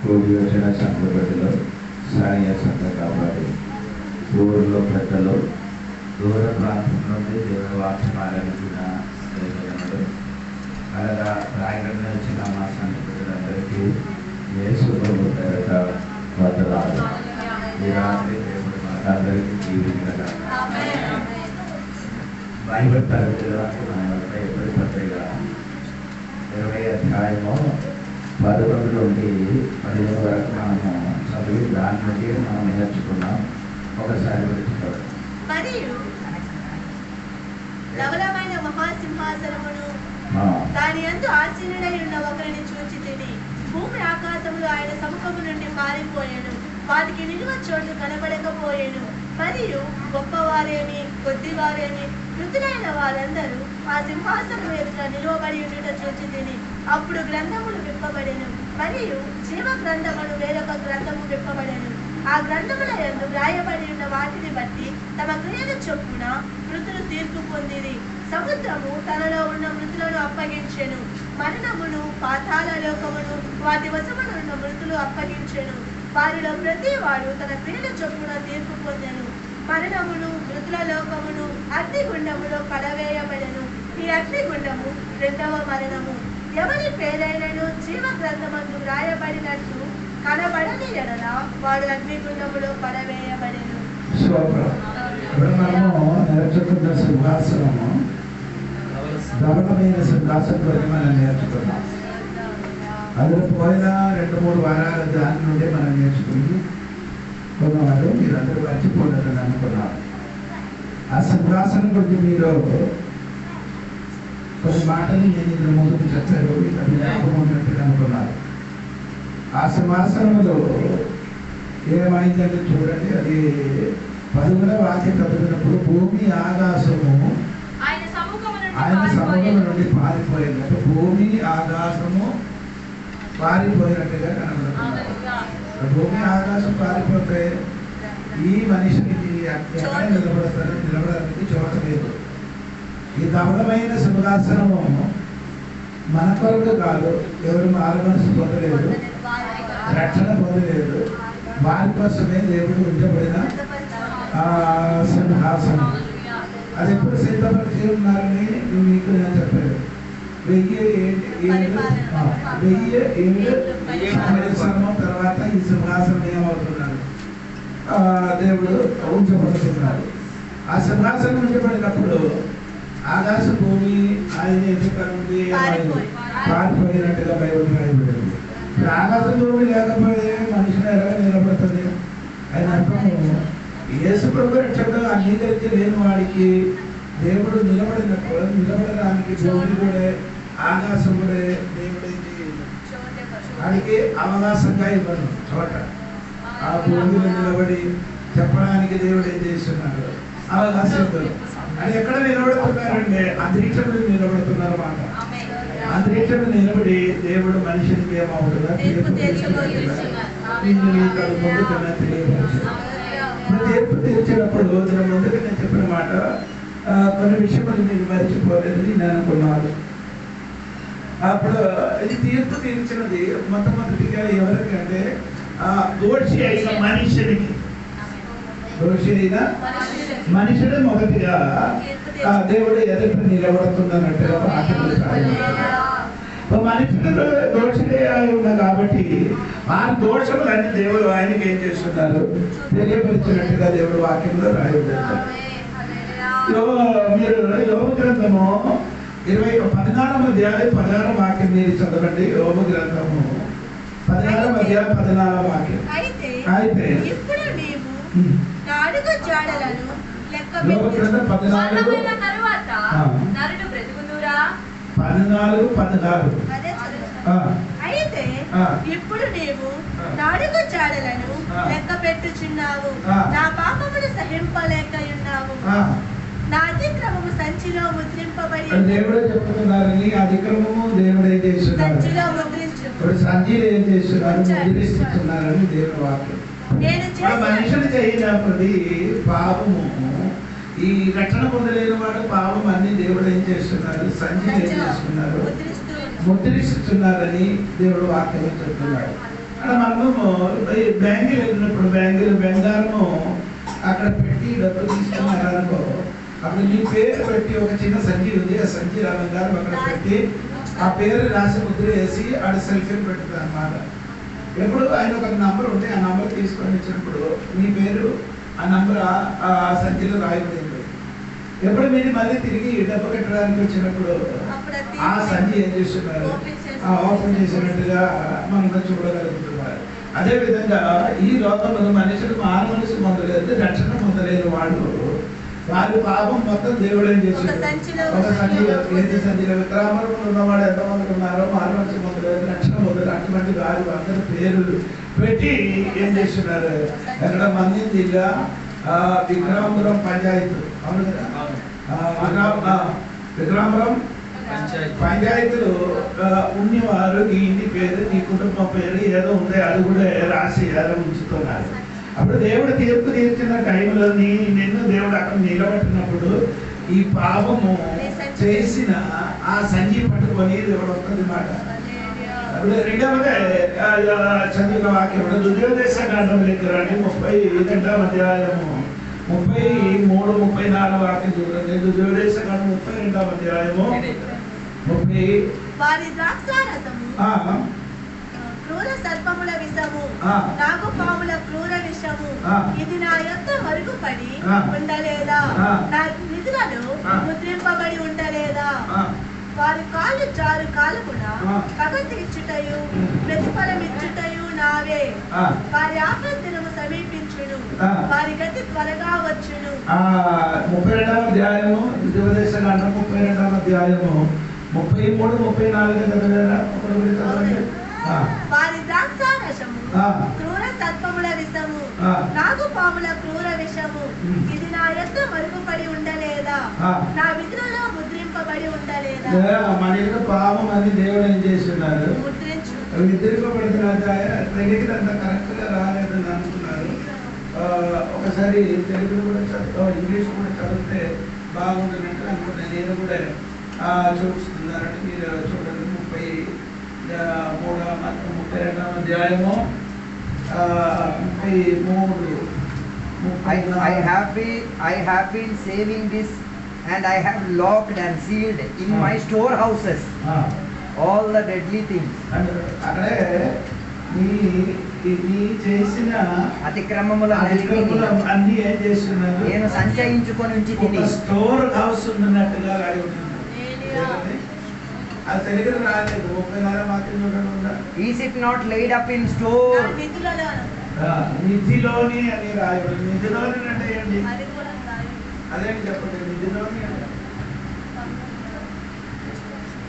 కూడి వచ్చిన సంఘ బిడ్డలు, స్థానిక సంఘ కాపాడి ఊరిలో పెద్దలు, దూర ప్రాంతం నుండి దేవుని వాక్యం ఆలపించిన దేవుడు అలాగా రాయగడ వచ్చిన మా సంఘ బిడ్డలందరికీ యేసు ప్రభు పేరట వందనాలు. ఈ రాత్రి దేవుడు మాకందరికీ జీవించగా బైబిల్ తరగతిలో బైబిల్ పత్రిక 20వ అధ్యాయము 11 నుండి 15 వరకు మనము చదివి దాని నుండి మనం నేర్చుకున్నాం. ఒకసారి విడిచిపోతాం. మరియు ధవలమైన మహాసింహాసనమును దాని యందు ఆసీనుడై ఉన్న ఒకరిని చూచితిని. భూమి ఆకాశములు ఆయన సముఖము నుండి పారిపోయెను, వాటికి నిలువ చోటు కనబడకపోయెను. మరియు గొప్పవారేమి కొద్దివారేమి మృతులైన వారందరూ ఆ సింహాసనం ఎదుట నిలువబడి ఉండుట చూచితిని. అప్పుడు గ్రంథములు విప్పబడెను, మరియు జీవ గ్రంథమును వేరొక గ్రంథము విప్పబడెను. ఆ గ్రంథముల యందు వ్రాయబడి ఉన్న వాటిని బట్టి తమ క్రియల చొప్పున మృతులు తీర్పు పొందిరి. సముద్రము తనలో ఉన్న మృతులను అప్పగించెను, మరణమును పాతాళ లోకమును వాటి వశమున ఉన్న మృతులు అప్పగించెను. వారిలో ప్రతి వాడు తన క్రియల చొప్పున తీర్పు పొందెను. మరణమును మృతుల లోకమును అగ్నిగుండములో పడవేయబడెను. ఈ అగ్నిగుండము రెండవ మరణము. ఎవరి పేరైనను జీవ గ్రంథమందు వ్రాయబడినట్టు కనబడని ఎడల వాడు అగ్నిగుండములో పడవేయబడెను. నేర్చుకున్న సింహాసనము ధవలమైన సింహాసనం గురించి మనం నేర్చుకున్నాం. అందులో పోయిన 2-3 వారాల దాని నుండి మనం నేర్చుకుని కొన్నవారు మీరందరూ మర్చిపోలేదని అనుకున్నారు. ఆ సింహాసనం గురించి మీరు కొన్ని మాటలు నేను ఇందులో ముందుకు చెప్పారు, అది జ్ఞాపకం ఉన్నట్టుగా అనుకున్నారు. ఆ సింహాసనంలో ఏమైందంటే చూడండి, అది 10వ వాక్యం చదివినప్పుడు భూమి ఆకాశము ఆయన సముఖం నుండి పారిపోయింది. అంటే భూమి ఆకాశము పారిపోయినట్టుగా కనబడుతుంది. భూమి ఆకాశం పారిపోతే ఈ మనిషికి ఎక్కడ నిలబడడానికి చోట లేదు. ఈ ధవలమైన సింహాసనము మన కొరకు కాదు, ఎవరు మారు మనసు పొందలేదు, రక్షణ పొందలేదు, వారి కోసమే దేవుడు ఉంచబడిన సింహాసనం. అది ఎప్పుడు సిద్ధపరిచి ఉన్నారని మీకు నేను చెప్పాను. 1000 సంవత్సరం తర్వాత ఈ సింహాసనం ఏమవుతున్నారు, దేవుడు ఉంచబడుతున్నారు. ఆ సింహాసనం ఉంచబడినప్పుడు ఆకాశ భూమి ఆయన ఎదుట నుండి పారిపోయినట్టుగా బైబిల్ రాయబడింది. ఆకాశ భూమి లేకపోతే మనుషులు ఎలా నిలబడుతుంది? ఆయన అర్థము యేసు ప్రభు రక్షకుడు అంగీకరించి లేని వాడికి దేవుడు నిలబడడానికి భూమి కూడా ఆకాశం కూడా దేవుడు వాడికి అవకాశంగా ఇవ్వను చోట. ఆ భూమిలో నిలబడి చెప్పడానికి దేవుడు ఏం చేస్తున్నాడు, అవకాశం. అది ఎక్కడ నిలబడుతున్నారంటే అంతరిక్షంలో నిలబడుతున్నారు మాట. అంతరిక్షంలో నిలబడి దేవుడు మనిషికి ఏమవుతుందా తీర్పు తీర్చినప్పుడు నేను ముందుగా నేను చెప్పిన మాట కొన్ని విషయాలు నేను మర్చిపోలేదని నేను అనుకున్నాను. అప్పుడు ఇది తీర్పు తీర్చినది మొట్టమొదటిగా ఎవరికంటే దోషి అయిన మనిషికి, దోషి అయిన మనుషుడు మొదటిగా దేవుడు ఎదుట నిలబడుతున్నట్టుగా మనుషుడు దోషుడే ఉన్నా కాబట్టి ఆ దోషములన్నీ దేవుడు ఆయనకి ఏం చేస్తున్నారు తెలియపరిచినట్టుగా దేవుడు వాక్యంలో రాయబడ్డారు. మీరు యోబు గ్రంథము 14వ అధ్యాయం 16వ వాక్యం మీరు చదవండి. యోబు గ్రంథము 16వ అధ్యాయం 16వ వాక్యం. అయితే ఇప్పుడు నీవు నా అడుగు జాడలను లెక్క 14:16 అయితే ఇప్పుడు నీవు నా అడుగు జాడలను లెక్క పెట్టుచున్నావు, నా పాపమును సహింపలేకయున్నావు, నా అతిక్రమము సంచిలో ముద్రింపబడి. దేవుడే చెప్తున్నారని అతిక్రమము దేవుడు ఏం చేస్తున్నారు, సంచిలో ముద్రించు. ఇప్పుడు సంచిలో ఏం చేస్తున్నారు, ముద్రిస్తున్నారని దేవుని వాక్యం. మనుషులు చేయనప్పటి పాపము, ఈ రక్షణ పొందలేని వాడు పాపం అన్ని దేవుడు ఏం చేస్తున్నారు, సంచిలో ఏం చేస్తున్నారు, ముద్రిస్తున్నారని దేవుడు వాక్యం చెప్తున్నాడు. అక్కడ మనము బ్యాంకులు వెళ్ళినప్పుడు బ్యాంకులు బంగారము అక్కడ పెట్టి డబ్బు తీసుకున్నారనుకో, అప్పుడు నీ పేరు పెట్టి ఒక చిన్న సంచి ఉంది, ఆ సంచి బంగారం అక్కడ పెట్టి ఆ పేరు రాసి ముద్ర వేసి ఆడ సెల్ఫీ పెడుతుంది అన్నమాట. ఎప్పుడు ఆయన ఒక నంబర్ ఉంది, ఆ నంబర్ తీసుకొని వచ్చినప్పుడు మీ పేరు ఆ నంబర్ ఆ సంచిలో రాయబడింది. ఎప్పుడు మీరు మళ్ళీ తిరిగి డబ్బు కట్టడానికి వచ్చినప్పుడు ఆ సంచి ఏం చేస్తున్నారు, ఓపెన్ చేసినట్టుగా మనం చూడగలుగుతున్నారు. అదే విధంగా ఈ లోకంలో మనుషులు మారు మనసు పొందలేదు, రక్షణ పొందలేని వాళ్ళు వారి పాపం మొత్తం దేవుడు ఏం చేస్తున్నారు, ఒక సంచి ఏది సంచిలో విక్రమంలో ఉన్నవాడు ఎంతమంది ఉన్నారో మారు మనసు పొందలేదు, రక్షణ పొందలేదు, అటువంటి వారి అందరి పేర్లు పెట్టి ఏం చేస్తున్నారు. ఎక్కడ మంది జిల్లా విక్రమపురం పంచాయతీ, అవును కదా, విక్రమపురం పంచాయతీలో ఉన్నవారు నీ ఇంటి పేరు నీ కుటుంబం పేరు ఏదో ఉంది అది కూడా రాసి ఎలా ఉంచుతున్నారు. అప్పుడు దేవుడు తీర్పు తీర్చిన టైంలో నిన్ను దేవుడు అక్కడ నిలబెట్టినప్పుడు ఈ పాపము చేసిన ఆ సంజీ పట్టుకొని దేవుడు వస్తుంది మాట. అప్పుడు రెండవదే చదివిన వాక్యం దుర్యోదేశ కాండం దగ్గర 32వ అధ్యాయము 33, 34 వాక్యం చూడండి. దుర్యోదేశ కాండం 32వ అధ్యాయము 30. వారి ద్రాక్షారసము క్రూర సర్పముల విషము, నాగు పాముల క్రూర విషము, ఇది నా యొక్క మరుగుపడి ఉండలేదా, నా నిధులలో ముద్రింపబడి ఉండలేదా. వారి కాళ్ళు జారు కాలమున పగ తీర్చుటయు ప్రతిఫలమిచ్చుటయు నావే. వారి ఆపద దినము సమీపించును, వారి గతి త్వరగా వచ్చును. 32వ అధ్యాయము ఉపదేశకాండం 32వ అధ్యాయము 33, 34 వారి ద్రాక్షారసము క్రూర సర్పముల విషము, నాగు పాముల క్రూర విషము, ఇది నా యొక్క మరుగుపడి ఉండలేదా, నా విధులలో ముద్రింపబడి ఉండలేదా. మన యొక్క పాపం అని దేవుడు ఏం చేస్తున్నారు, ముద్రింపబడుతున్నారు. అంత కరెక్ట్ గా రాలేదని అనుకున్నారు. ఒకసారి తెలుగులో కూడా చదువు, ఇంగ్లీష్ కూడా చదివితే బాగుంటున్నట్టు అనుకుంటున్నాను. నేను కూడా చూపిస్తున్నారంటే మీరు చూడండి. 32వ అధ్యాయము 33. I have been saving this, and I have locked and sealed in my storehouses all the deadly things. అక్కడే నీ చేసిన అతిక్రమముల అన్ని ఏం చేస్తున్నారు, నేను సంచయించుకొని ఉంచి తిని. స్టోర్ హౌస్ ఉన్నట్టుగా రాయి ఉంటుంది. అది తెలుగులో రాలేదు. 34 వాక్యం చూడండి ఉందా. Is it not laid up in store? నిధిలోని అని రాయబడి. నిధిలోని అంటే ఏంటి, అదేంటి చెప్పండి. నిధిలోని అంటే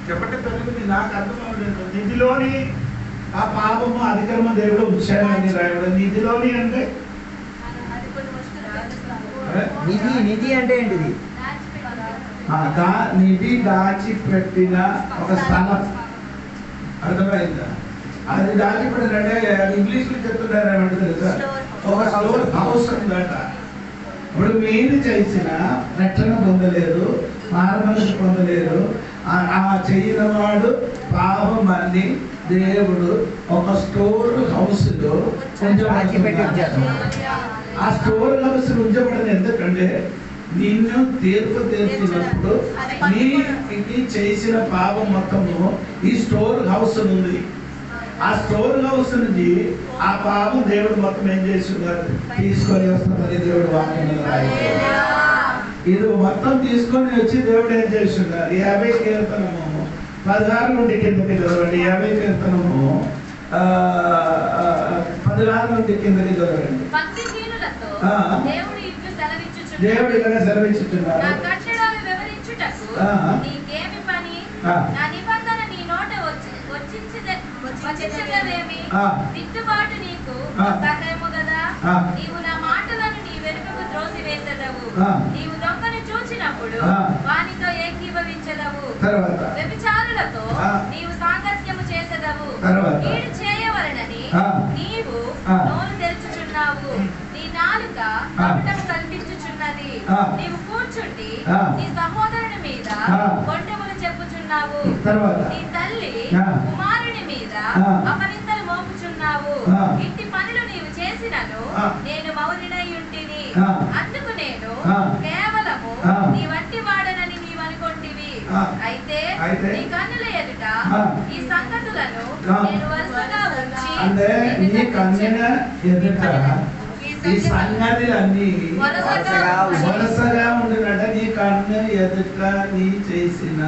చెప్పండి తెలుగు, నాకు అర్థం అవ్వలేదు. నిధిలోని ఆ పాపము అధికరమ దేవుడు ఉంచాడని రాయబడి. నిధిలోని అంటే నిధి అంటే ఏంటిది, నిధి దాచిపెట్టిన ఒక స్థలం. అర్థమైందా? అది దాచిపెట్టినంటే ఇంగ్లీష్ లో చెప్తున్నారు ఏమంటే తెలుసా, ఒక స్టోర్ హౌస్ ఉందట. ఇప్పుడు మీరు చేసిన రక్షణ పొందలేదు, మారమనసు పొందలేదు, ఆ చెయ్యిన వాడు పాపం అని దేవుడు ఒక స్టోర్ హౌస్ లో ఉంచబడి, ఆ స్టోర్ హౌస్ ఉంచబడింది. ఎందుకంటే నిన్ను తీర్పు తీర్చినప్పుడు నీ చేసిన పాపం మొత్తము ఈ స్టోర్ హౌస్ ఉంది. ఆ స్టోర్ హౌస్ నుంచి ఆ పాపం దేవుడు మొత్తం ఏం చేస్తున్నారు, తీసుకొని వస్తుందని దేవుడు వాక్యంలో రాయించారు. ఇది మొత్తం తీసుకొని వచ్చి దేవుడు ఏం చేస్తున్నారు. 50 కీర్తనము 16 నుండి కిందకి చదవండి. 50 కీర్తనము 16 నుండి కిందకి చదవండి. దేవుడు ఇలా సెలవిచ్చుతున్నారు. నీవు నా మాటలను నీ వెనుకకు త్రోసివేసెదవు, నీవు దొంగను చూచినప్పుడు వానితో ఏకీభవించెదవు, వ్యభిచారులతో నీవు సాంగత్యము చేసెదవు, కీడు చేయవలనని నీవు నోరు తెరుచుచున్నావు, నీ నాలుక కపటము కల్పించుచున్నది, నీవు కూర్చుండి నీ సహోదరుని మీద కొండములు చెప్పుచున్నావు, నీ తల్లి కుమారుని మీద అపనిందలు మోపుచున్నావు, ఇంటి పనులు నీవు చేసినను నేను మౌనినై ఉంటిని. అందుకు నేను కేవలము నీ వంటి వాడనని నీవు అనుకొంటివి. అయితే నీ కన్నుల ఎదుట ఈ సంగతులను నేను వరుసగా ఉంచి, అంటే నీ కన్నుల ఎదుట ఈ సంగతులన్నీ వరుసగా ఉండినట. నీ కన్ను ఎదుట నీ చేసిన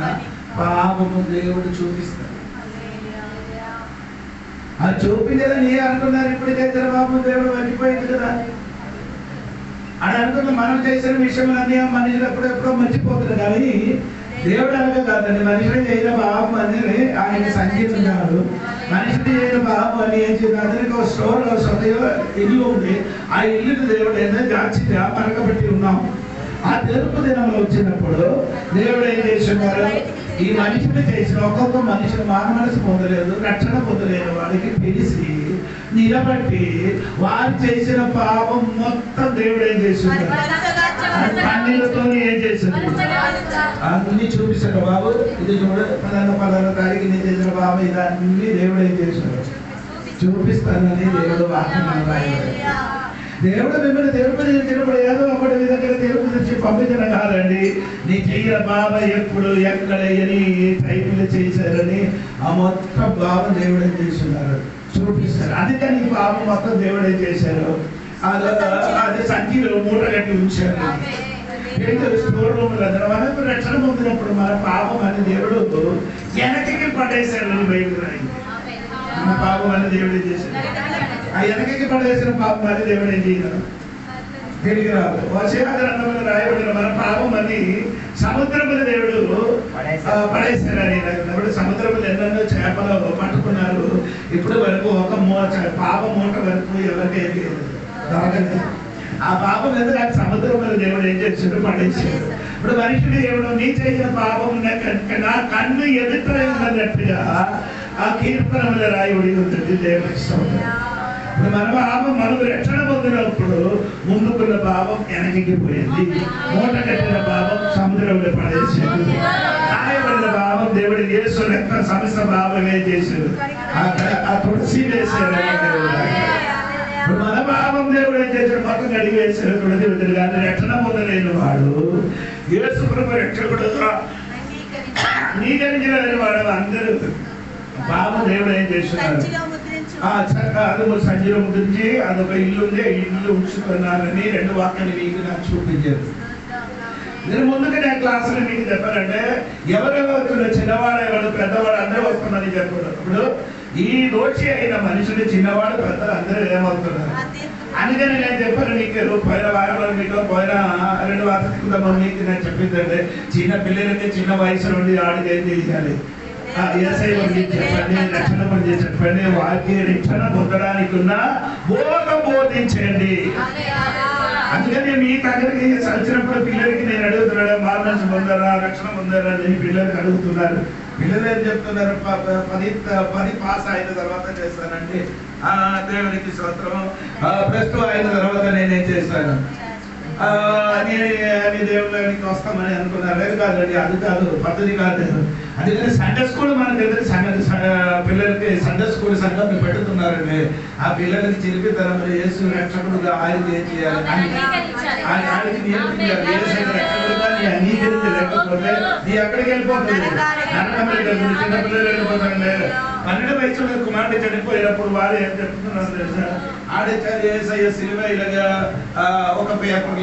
పాపము దేవుడు చూపిస్తాడు. అది చూపించదా నీ అనుకున్నారు. ఇప్పుడు చేసిన పాపం దేవుడు మర్చిపోయింది కదా అని అనుకున్న. మనం చేసిన విషయంలో మనుషులు ఎప్పుడెప్పుడో మర్చిపోతుంది. కానీ దేవుడు అనగా కాదండి. మనుషులు చేసిన పాపం అనేది ఆయన సంగీతున్నాడు. మనిషిని చేయని పాపం అని ఏం చేయాలి? అతనికి ఒక స్టోర్ ఇల్లు ఉంది. ఆ ఇల్లుని దేవుడు ఏదో జాగ్రత్తగా మరకబెట్టి ఉన్నాం. ఆ తెలుపు దినంలో వచ్చినప్పుడు దేవుడు ఏం చేస్తున్నారు? ఈ మనిషిని చేసిన ఒక్కొక్క మనిషిని మనసు పొందలేదు, రక్షణ పొందలేదు వాడికి తెలిసి నిలబట్టి వారు చేసిన పాపం మొత్తం దేవుడు ఏం చేస్తున్నారు? కన్నీళ్ళతో ఏం చేస్తున్నారు? అన్ని చూపిస్తాడు. బాబు ఇది చూడ పలానా తారీఖు నేను చేసిన పాపం ఇదన్నీ దేవుడు ఏం చేస్తున్నారు? చూపిస్తానని దేవుడు వాక్యం రాయాలి. దేవుడు మిమ్మల్ని దేవుడు తినప్పుడు ఏదో ఒకటి విధంగా దేవుడు తెచ్చి పంపించడం కాదండి. నీ చెయ్యిన బాబా ఎప్పుడు ఎక్కడ ఎని టైపులు చేశారని ఆ మొత్తం బాబా దేవుడే చేస్తున్నారు, చూపిస్తారు. అందుకని ఈ బాబు మొత్తం దేవుడే చేశారు. అది సంఖ్యలో మూట కట్టి ఉంచారు. స్టోర్ రూమ్ మనకు రక్షణ పొందినప్పుడు మన పాపం అని దేవుడు వెనక్కి పడేశారు. బయటకు రాయింది మన పాపం అని దేవుడే చేశారు. ఆ వెనకకి పడేసిన పాపం అని దేవుడు ఏం చేయగలరు? తిరిగి రాదు. వర్షాగ్రంథంలో రాయబడిన మన పాపం అని సముద్రముల దేవుడు పడేశారని. ఇప్పుడు సముద్రములు ఎన్నెన్నో చేపలు పట్టుకున్నారు. ఇప్పుడు వరకు ఒక పాప మూట వరకు ఎవరికి దొరకలేదు. ఆ పాపం ఎందుకు ఆ సముద్రముల దేవుడు ఏం చేశాడు? పడేశాడు. ఇప్పుడు మనుషుడు దేవుడు నీ చేసిన పాపం నా కన్ను ఎదుట ఉన్నట్టుగా ఆ కీర్తనముల రాయబడి ఉంటుంది. దేవుడికి స్తోత్రం. ఇప్పుడు మన పాపం మనం రక్షణ పొందినప్పుడు ముందుకున్న పాపం వెనక్కి పోయింది. మూట కట్టిన పాపం సముద్రంలో పడేసాడు. రాయబడిన పాపం దేవుడి యేసు రక్త సమస్త పాపమే చేశాడు. ఆ తులసి వేశాడు. ఇప్పుడు మన పాపం దేవుడు ఏం చేశాడు? మొత్తం కడిగి వేశాడు. తులసి వదిలి. కానీ రక్షణ పొందలేని వాడు యేసు ప్రభు రక్షకుడుగా అంగీకరించిన వాడు అందరూ పాపం దేవుడు ఏం చేస్తున్నారు? సంజీలో ముద్రించి అదొక ఇల్లు ఉంది, ఇల్లు ఉంచుకున్నారని 2 వాక్యాలు మీకు నాకు చూపించారు. నేను ముందుగా నేను క్లాసులో మీకు చెప్పానంటే ఎవరెవరు చిన్నవాడు ఎవరు పెద్దవాడు అందరూ వస్తున్నారని చెప్పాడు. ఇప్పుడు ఈ దోషి అయిన మనుషులు చిన్నవాడు పెద్దలు అందరూ ఏమవుతున్నారు? అందుకని నేను చెప్పాను మీకు పోయిన వారంలో మీకు పోయిన 2 వారాల మీకు నేను చెప్పిందంటే చిన్న పిల్లలకి చిన్న వయసు నుండి ఆడికి ఏం చేయాలి? ఏసై చెప్పండి, రక్షణ పని చెప్పండి. వాక్య రక్షణ పొందడానికి ఉన్న బోధ బోధించండి. అందుకని మీ దగ్గరికి వచ్చినప్పుడు పిల్లలకి నేను అడుగుతున్నాడు, మార్మన్స్ పొందారా, రక్షణ పొందారా అని పిల్లలకి అడుగుతున్నారు. పిల్లలు ఏం చెప్తున్నారు? 10 పాస్ అయిన తర్వాత చేస్తానండి. దేవునికి స్తోత్రం. +2 అయిన తర్వాత నేనేం చేస్తాను అని దేవుడికి వస్తామని అనుకున్నారు. లేదు కాదండి, అది కాదు, పద్ధతి కాదు. అందుకని సండే స్కూల్ మన దగ్గర పిల్లలకి సండే స్కూల్ సంఘం పెడుతున్నారండి. ఆ పిల్లలకి చిలిపితారు. మరి యేసు రక్షకుడుగా ఆయనకి ఏం చేయాలి? ఆయనకి నేర్పించాలి. యేసు రక్షకుడుగా నీ అంగీకరించలేకపోతే నీ ఎక్కడికి వెళ్ళిపోతుంది? చిన్న పిల్లలు వెళ్ళిపోతారండి. 12 వయసులో కుమారుడు చనిపోయినప్పుడు వారు ఏం చెప్తున్నారు తెలుసా? ఆడిచారు ఏసయ్య సిలువ ఇలాగా ఒక పేపర్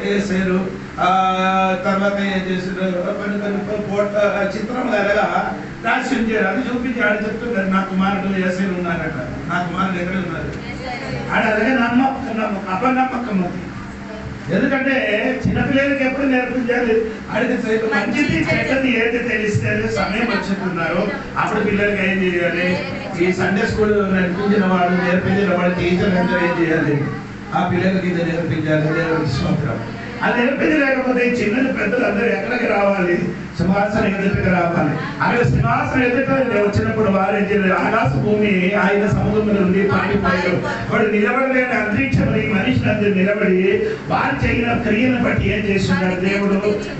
వేసారు. తర్వాత ఏం చేశారు? చిత్రంలో ఎలాగా రాసి ఉంచారు. అది చూపించి ఆడ చెప్తున్నారు, నా కుమారుడు ఏసైలు ఉన్నారట. నా కుమారుడు ఎక్కడ ఉన్నారు? ఆడ అలాగే నమ్మకం అపనమ్మకం అది. ఎందుకంటే చిన్నపిల్లలకి ఎప్పుడు నేర్పించాలి? అడిగితే మంచిది చెడ్డది ఏది తెలిస్తే సమయం వచ్చుతున్నారు. అప్పుడు పిల్లలకి ఏం చేయాలి? ఈ సండే స్కూల్ నేర్పించిన వాడు, నేర్పించిన వాడు టీచర్ అందరూ ఏం చేయాలి? ఆ పిల్లలకి ఇది నేర్పించాలి. దేవుడికి స్తోత్రం. అది నేర్పింది లేకపోతే చిన్నది పెద్దలు అందరూ ఎక్కడికి రావాలి? సింహాసనం ఎదుటికి రావాలి. అక్కడ సింహాసనం ఎదుట వచ్చినప్పుడు వారు ఆకాశ భూమి ఆయన సముద్రం నుండి పారిపోయారు. వాడు నిలబడలేని అంతరిక్షం ఈ మనిషిని అందరూ నిలబడి వారు చేసిన క్రియను బట్టి ఏం చేస్తున్నాడు దేవుడు?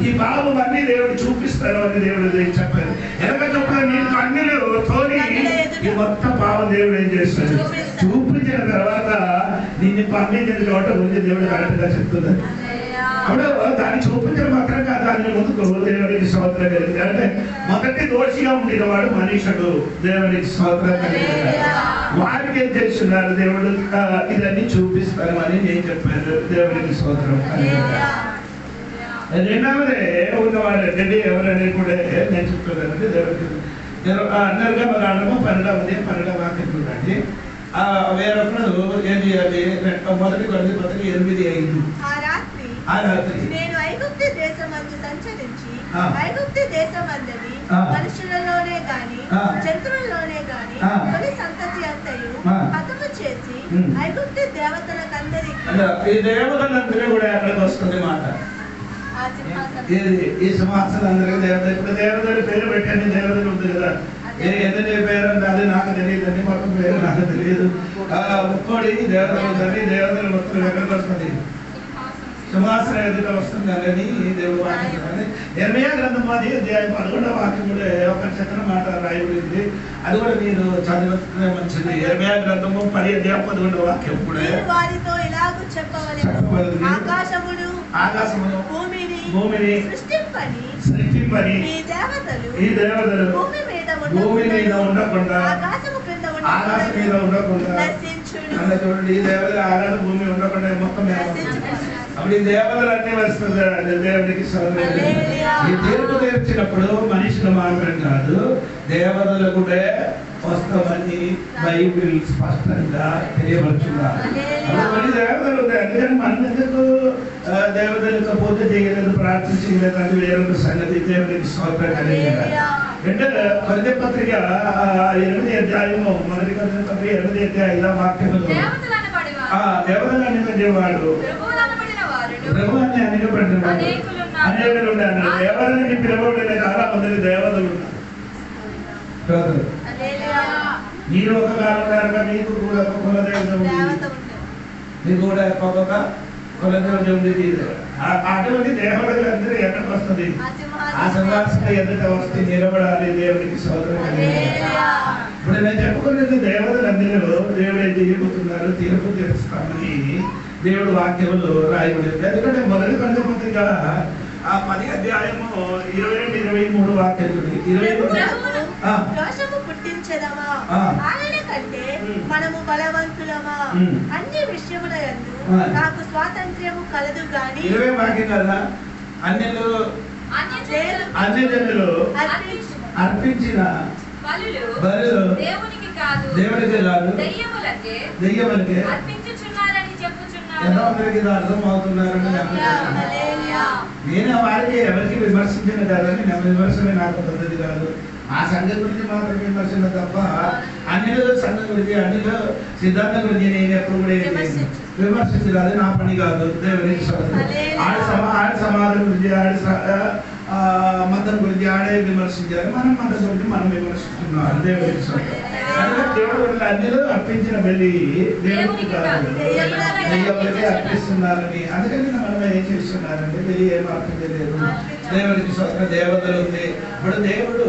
ఈ బాబు అన్ని దేవుడు చూపిస్తాడు అని దేవుడు చెప్పారు. ఎనక చొప్పున నేను కన్నులు తోని ఈ మొత్తం పాపం దేవుడు ఏం చేస్తాడు? చూపించిన తర్వాత నిన్ను పంపించిన చోట ఉంది దేవుడు కరెక్ట్ గా చెప్తున్నాడు. అప్పుడు దాన్ని చూపించడం మాత్రం కాదు, దాని ముందుకు దేవుడికి స్తోత్రం కలిగింది. అంటే మొదటి దోషిగా ఉండిన వాడు మనుషుడు. దేవుడికి స్తోత్రం కలిగింది. వారికి ఏం చేస్తున్నారు? దేవుడు ఇదన్నీ చూపిస్తారు అని నేను చెప్పాను. దేవుడికి స్తోత్రం కలిగింది. రెండవదే ఉన్నవాడు రెడ్డి ఎవరని కూడా నేను చెప్తున్నానండి. దేవుడికి అన్నరుగా మన అన్నము 12వ వాక్యం చూడండి. వేరొకడు ఏం చేయాలి? మొదటి 8:5 ఆ రాత్రి నేను ఐగుప్తు దేశమందు సంచరించి ఐగుప్తు దేశమందలి మనుషులలోనే గాని జంతువుల్లోనే గాని కొన్ని సంతతి అంతయు హతము చేసి ఐగుప్తు దేవతలకందరికీ ఈ దేవతలందరూ కూడా ఎక్కడికి వస్తుంది మాట? ఈ సింహాసనం అందరికీ దేవత. ఇప్పుడు దేవతలు పేరు పెట్టండి. దేవతలు ఉంది కదా, ఏదైనా పేరు అది నాకు తెలియదు, అన్ని మొత్తం పేరు నాకు తెలియదు. ముక్కోడి దేవతలు ఉందండి. దేవతలు మొత్తం ఎక్కడికి వస్తుంది? సింహాసనం ఎదుట వస్తుంది అని దేవుడు వాక్యం. ఇర్మీయా గ్రంథం 10:11 వాక్యం కూడా ఒక చక్కని మాట రాయబడింది. అది కూడా మీరు చదివితే మంచిది. ఇర్మీయా గ్రంథము 10:11 వాక్యం కూడా వారితో ఇలాగూ చెప్పవలెను, ఆకాశమును భూమిని సృష్టింపని ఈ దేవతలు భూమి మీద ఉండకుండా ఆకాశం మీద ఉండకుండా చూడండి. ఈ దేవతలు ఆకాశ భూమి ఉండకుండా మొత్తం అప్పుడు ఈ దేవతలు అన్ని వస్తుంది. దేవుడికి ఈ తీర్పు తీర్చినప్పుడు మనుషులు మాత్రం కాదు, దేవతలు కూడా వస్తామని బైబిల్ స్పష్టంగా తెలియపరుచున్నారు. కొన్ని దేవతలు ఉంటాయి. అందుకని మనం ఎందుకు దేవతలకు పూజ చేయలేదు, ప్రార్థన చేయలేదు అని వేరొక సంగతి. దేవుడికి స్తోత్రం కలిగింది. అంటే కొరింథీ పత్రిక 8వ అధ్యాయము మొదటి కొరింథీ పత్రిక 8వ అధ్యాయం 5వ వాక్యంలో దేవతలు అనేవాడు ప్రభు అని అనబడిన అనేకులు ఉన్నారు. దేవతలని పిలవబడిన చాలా మంది దేవతలు ఉన్నారు. మీరు ఒక కాలంగా మీకు కూడా ఒక కులదేవత ఉంది, మీకు కూడా ఒక్కొక్క కులదేవత ఉంది. అటువంటి దేవతలు అందరూ ఎక్కడికి వస్తుంది? ఆ సింహాసనం ఎదుట వస్తే నిలబడాలి. దేవుడికి స్తోత్రం. ఇప్పుడు నేను చెప్పుకునేది దేవతలు అందరూ దేవుడు ఏం చేయబోతున్నారు? తీర్పు తీరుస్తామని దేవుడు వాక్యంలో రాయబడింది. ఎందుకంటే మొదటి కొరింథీ పత్రిక 10వ అధ్యాయము 22-23 వాక్యాలు. 23 పుట్టించదమా ఆయన కంటే మనము బలవంతులమా? అన్ని విషయముల యందు నాకు స్వాతంత్ర్యము కలదు గాని 20 వాక్యం కదా. అన్ని జనులు అర్పించిన బలులు దేవునికి కాదు దెయ్యములకే ఎంతమందికి అర్థం అవుతున్నారని నేను వారికి ఎవరికి విమర్శించిన కాదని విమర్శనే నాకు పద్ధతి కాదు. ఆ సంఘం గురించి మాత్రం విమర్శన తప్ప అన్నిలో సంఘం గురించి అన్నిలో సిద్ధాంతం గురించి నేను ఎప్పుడు కూడా విమర్శించలేదు. అది నా పని కాదు. దేవునికి ఆడ సమాజం గురించి మతం గురించి ఆడే విమర్శించారు. మనం మతం గురించి మనం విమర్శిస్తున్నాం. దేవునికి దేవుడు అన్నిలో అర్పించిన బలి దేవుడికి కాదు, దెయ్యములకే అర్పిస్తున్నారని. అందుకని మనం ఏం చేస్తున్నారంటే బలి ఏం అర్పించలేదు. దేవుడికి స్వతంత్ర దేవతలు ఉంది. ఇప్పుడు దేవుడు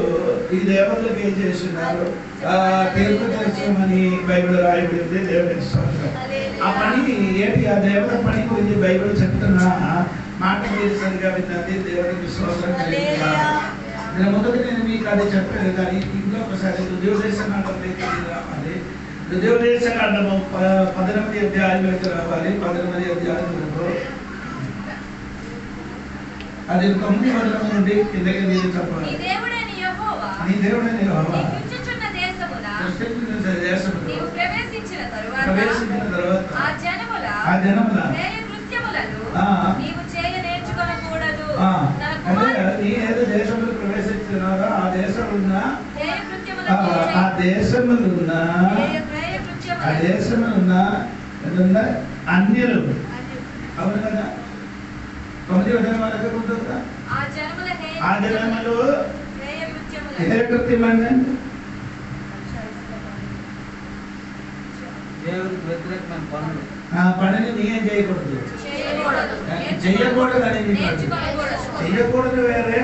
ఈ దేవతలకు ఏం చేస్తున్నారు? తీర్పు తీర్చమని బైబిల్ రాయబడింది. దేవుడికి స్వతంత్రం. ఆ పని ఏంటి? ఆ దేవత పని గురించి బైబిల్ చెప్తున్నా మాట మీరు సరిగా విన్నది. దేవుడికి స్వతంత్రం. నేను మొదటి నేను మీకు అది చెప్పాను కానీ ఇంట్లో ఒకసారి రుద్యోదేశకాండం రావాలి. రుద్యోదేశకాండము 18వ అధ్యాయంలోకి రావాలి. 18వ అధ్యాయంలో అది 9వ వచనం నుండి కిందకి మీరు చెప్పాలి. నీ దేవుడైన యెహోవా ప్రవేశించిన తరువాత ఆ జనముల నీవు చేయ నేర్చుకోకూడదు. ఏదో దేశంలో ప్రవేశించినారో ఆ దేశములున్న అన్యులు అవును కదా. 9వ జన్మ ఎక్కడ ఉంటుందా? ఆ జన్మలో ఆ జన్మలో హేయ ఏ కృత్యం అండి? దేవుడికి వ్యతిరేకమైన పనులు. ఆ పనిని నీయేం చేయకూడదు. చెయ్యకూడదు అనేది చెయ్యకూడదు వేరే.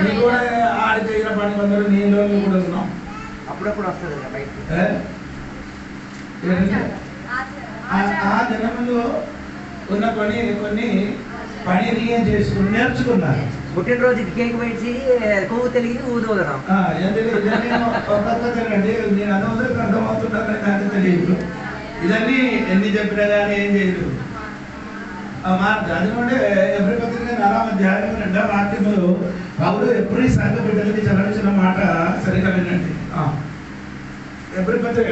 నీ కూడా ఆడి చేయన పని కొందరు నీలో కూడా ఉన్నాం. అప్పుడప్పుడు వస్తుంది కదా బయటికి. ఆ జన్మలో ఉన్న కొన్ని పని నీయం చేసుకుని నేర్చుకున్నారు. పుట్టినరోజుకి కేక్ పెట్టి కొవ్వు తెలిగి ఊదోదడం. ఒక్కొక్కదండి నేను అందరికి అర్థమవుతున్నాను నాకు తెలియదు. ఇదన్నీ ఎన్ని చెప్పినా కానీ ఏం చేయదు. అది నుండి ఎబ్రి పత్రిక 4వ అధ్యాయం 2వ వాక్యములో పౌలు ఎబ్రి సంఘ బిడ్డలకి చదివించిన మాట సరిగా వినండి. ఎబ్రి పత్రిక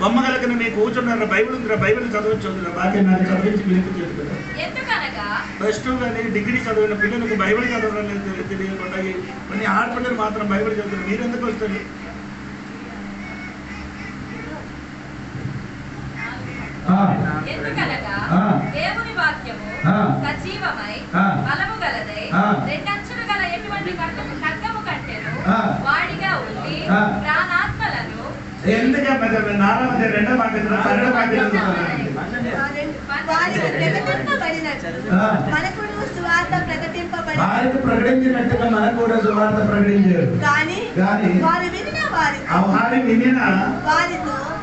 బొమ్మ కలకన మీకు కూర్చున్నారు. బైబిల్ ఉందిరా, బైబిల్ చదవచ్చు. వాక్యం నాకు చదివించి వినిపించదు. ప్లస్ 2 కానీ డిగ్రీ చదివిన పిల్లలకు బైబిల్ చదవడం లేదు తెలియకుండా కొన్ని ఆడపిల్లలు మాత్రం బైబిల్ చదువుతారు. మీరు ఎందుకు వస్తారు? దేవుని వాక్యము సజీవమై బలము గలదై రెండంచులు గల ఎటువంటి ఖడ్గము కంటెను వాడిగా ఉండి ప్రాణాత్మలను ప్రకటించినట్టుగా మనకు కూడా సువార్త ప్రకటించారు.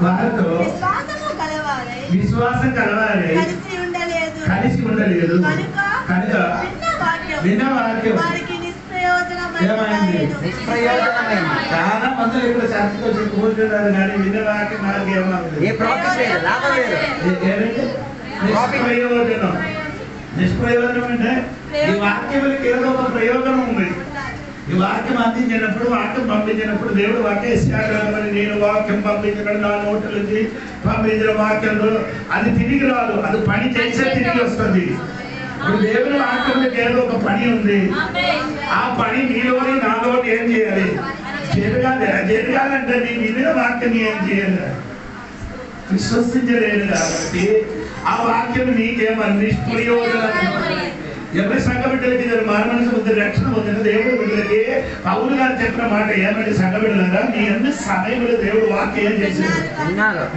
వారితో విశ్వాసం కలవాలి, కలిసి ఉండలేదు కనుక విన్న వాక్యం చాలా మంది ఇక్కడ శాస్త్రం వచ్చి కూర్చున్నారు కానీ విన్న వాక్యం నిష్ప్రయోజనం. నిష్ప్రయోజనం అంటే ఈ వాక్యములకి ఏదో ఒక ప్రయోజనం ఉంది. ఈ వాక్యం అందించినప్పుడు, వాక్యం పంపించినప్పుడు దేవుడు వాక్యం ఇస్తాడు. నేను వాక్యం పంపించడం నా నోటి నుంచి పంపించిన వాక్యంలో అది తిరిగి రాదు, అది పని చేసే తిరిగి వస్తుంది. ఇప్పుడు దేవుని వాక్యంలోకి ఏదో ఒక పని ఉంది. ఆ పని నీలోని నాలోని ఏం చేయాలి? జరగాలంటే నీ వినిన వాక్యం ఏం చేయాలి? విశ్వసించలేదు కాబట్టి ఆ వాక్యం నీకేమని నిష్ప్రయోజనం. ఎవరి సంఘ బిడ్డలకి మానమనసు పొందిన రక్షణ పొందిన దేవుడు బిడ్డలకి పౌలు గారు చెప్పిన మాట ఏమంటే, సంఘ బిడ్డలారా మీ అన్ని సమయంలో దేవుడు వాక్యం ఏం చేశారు?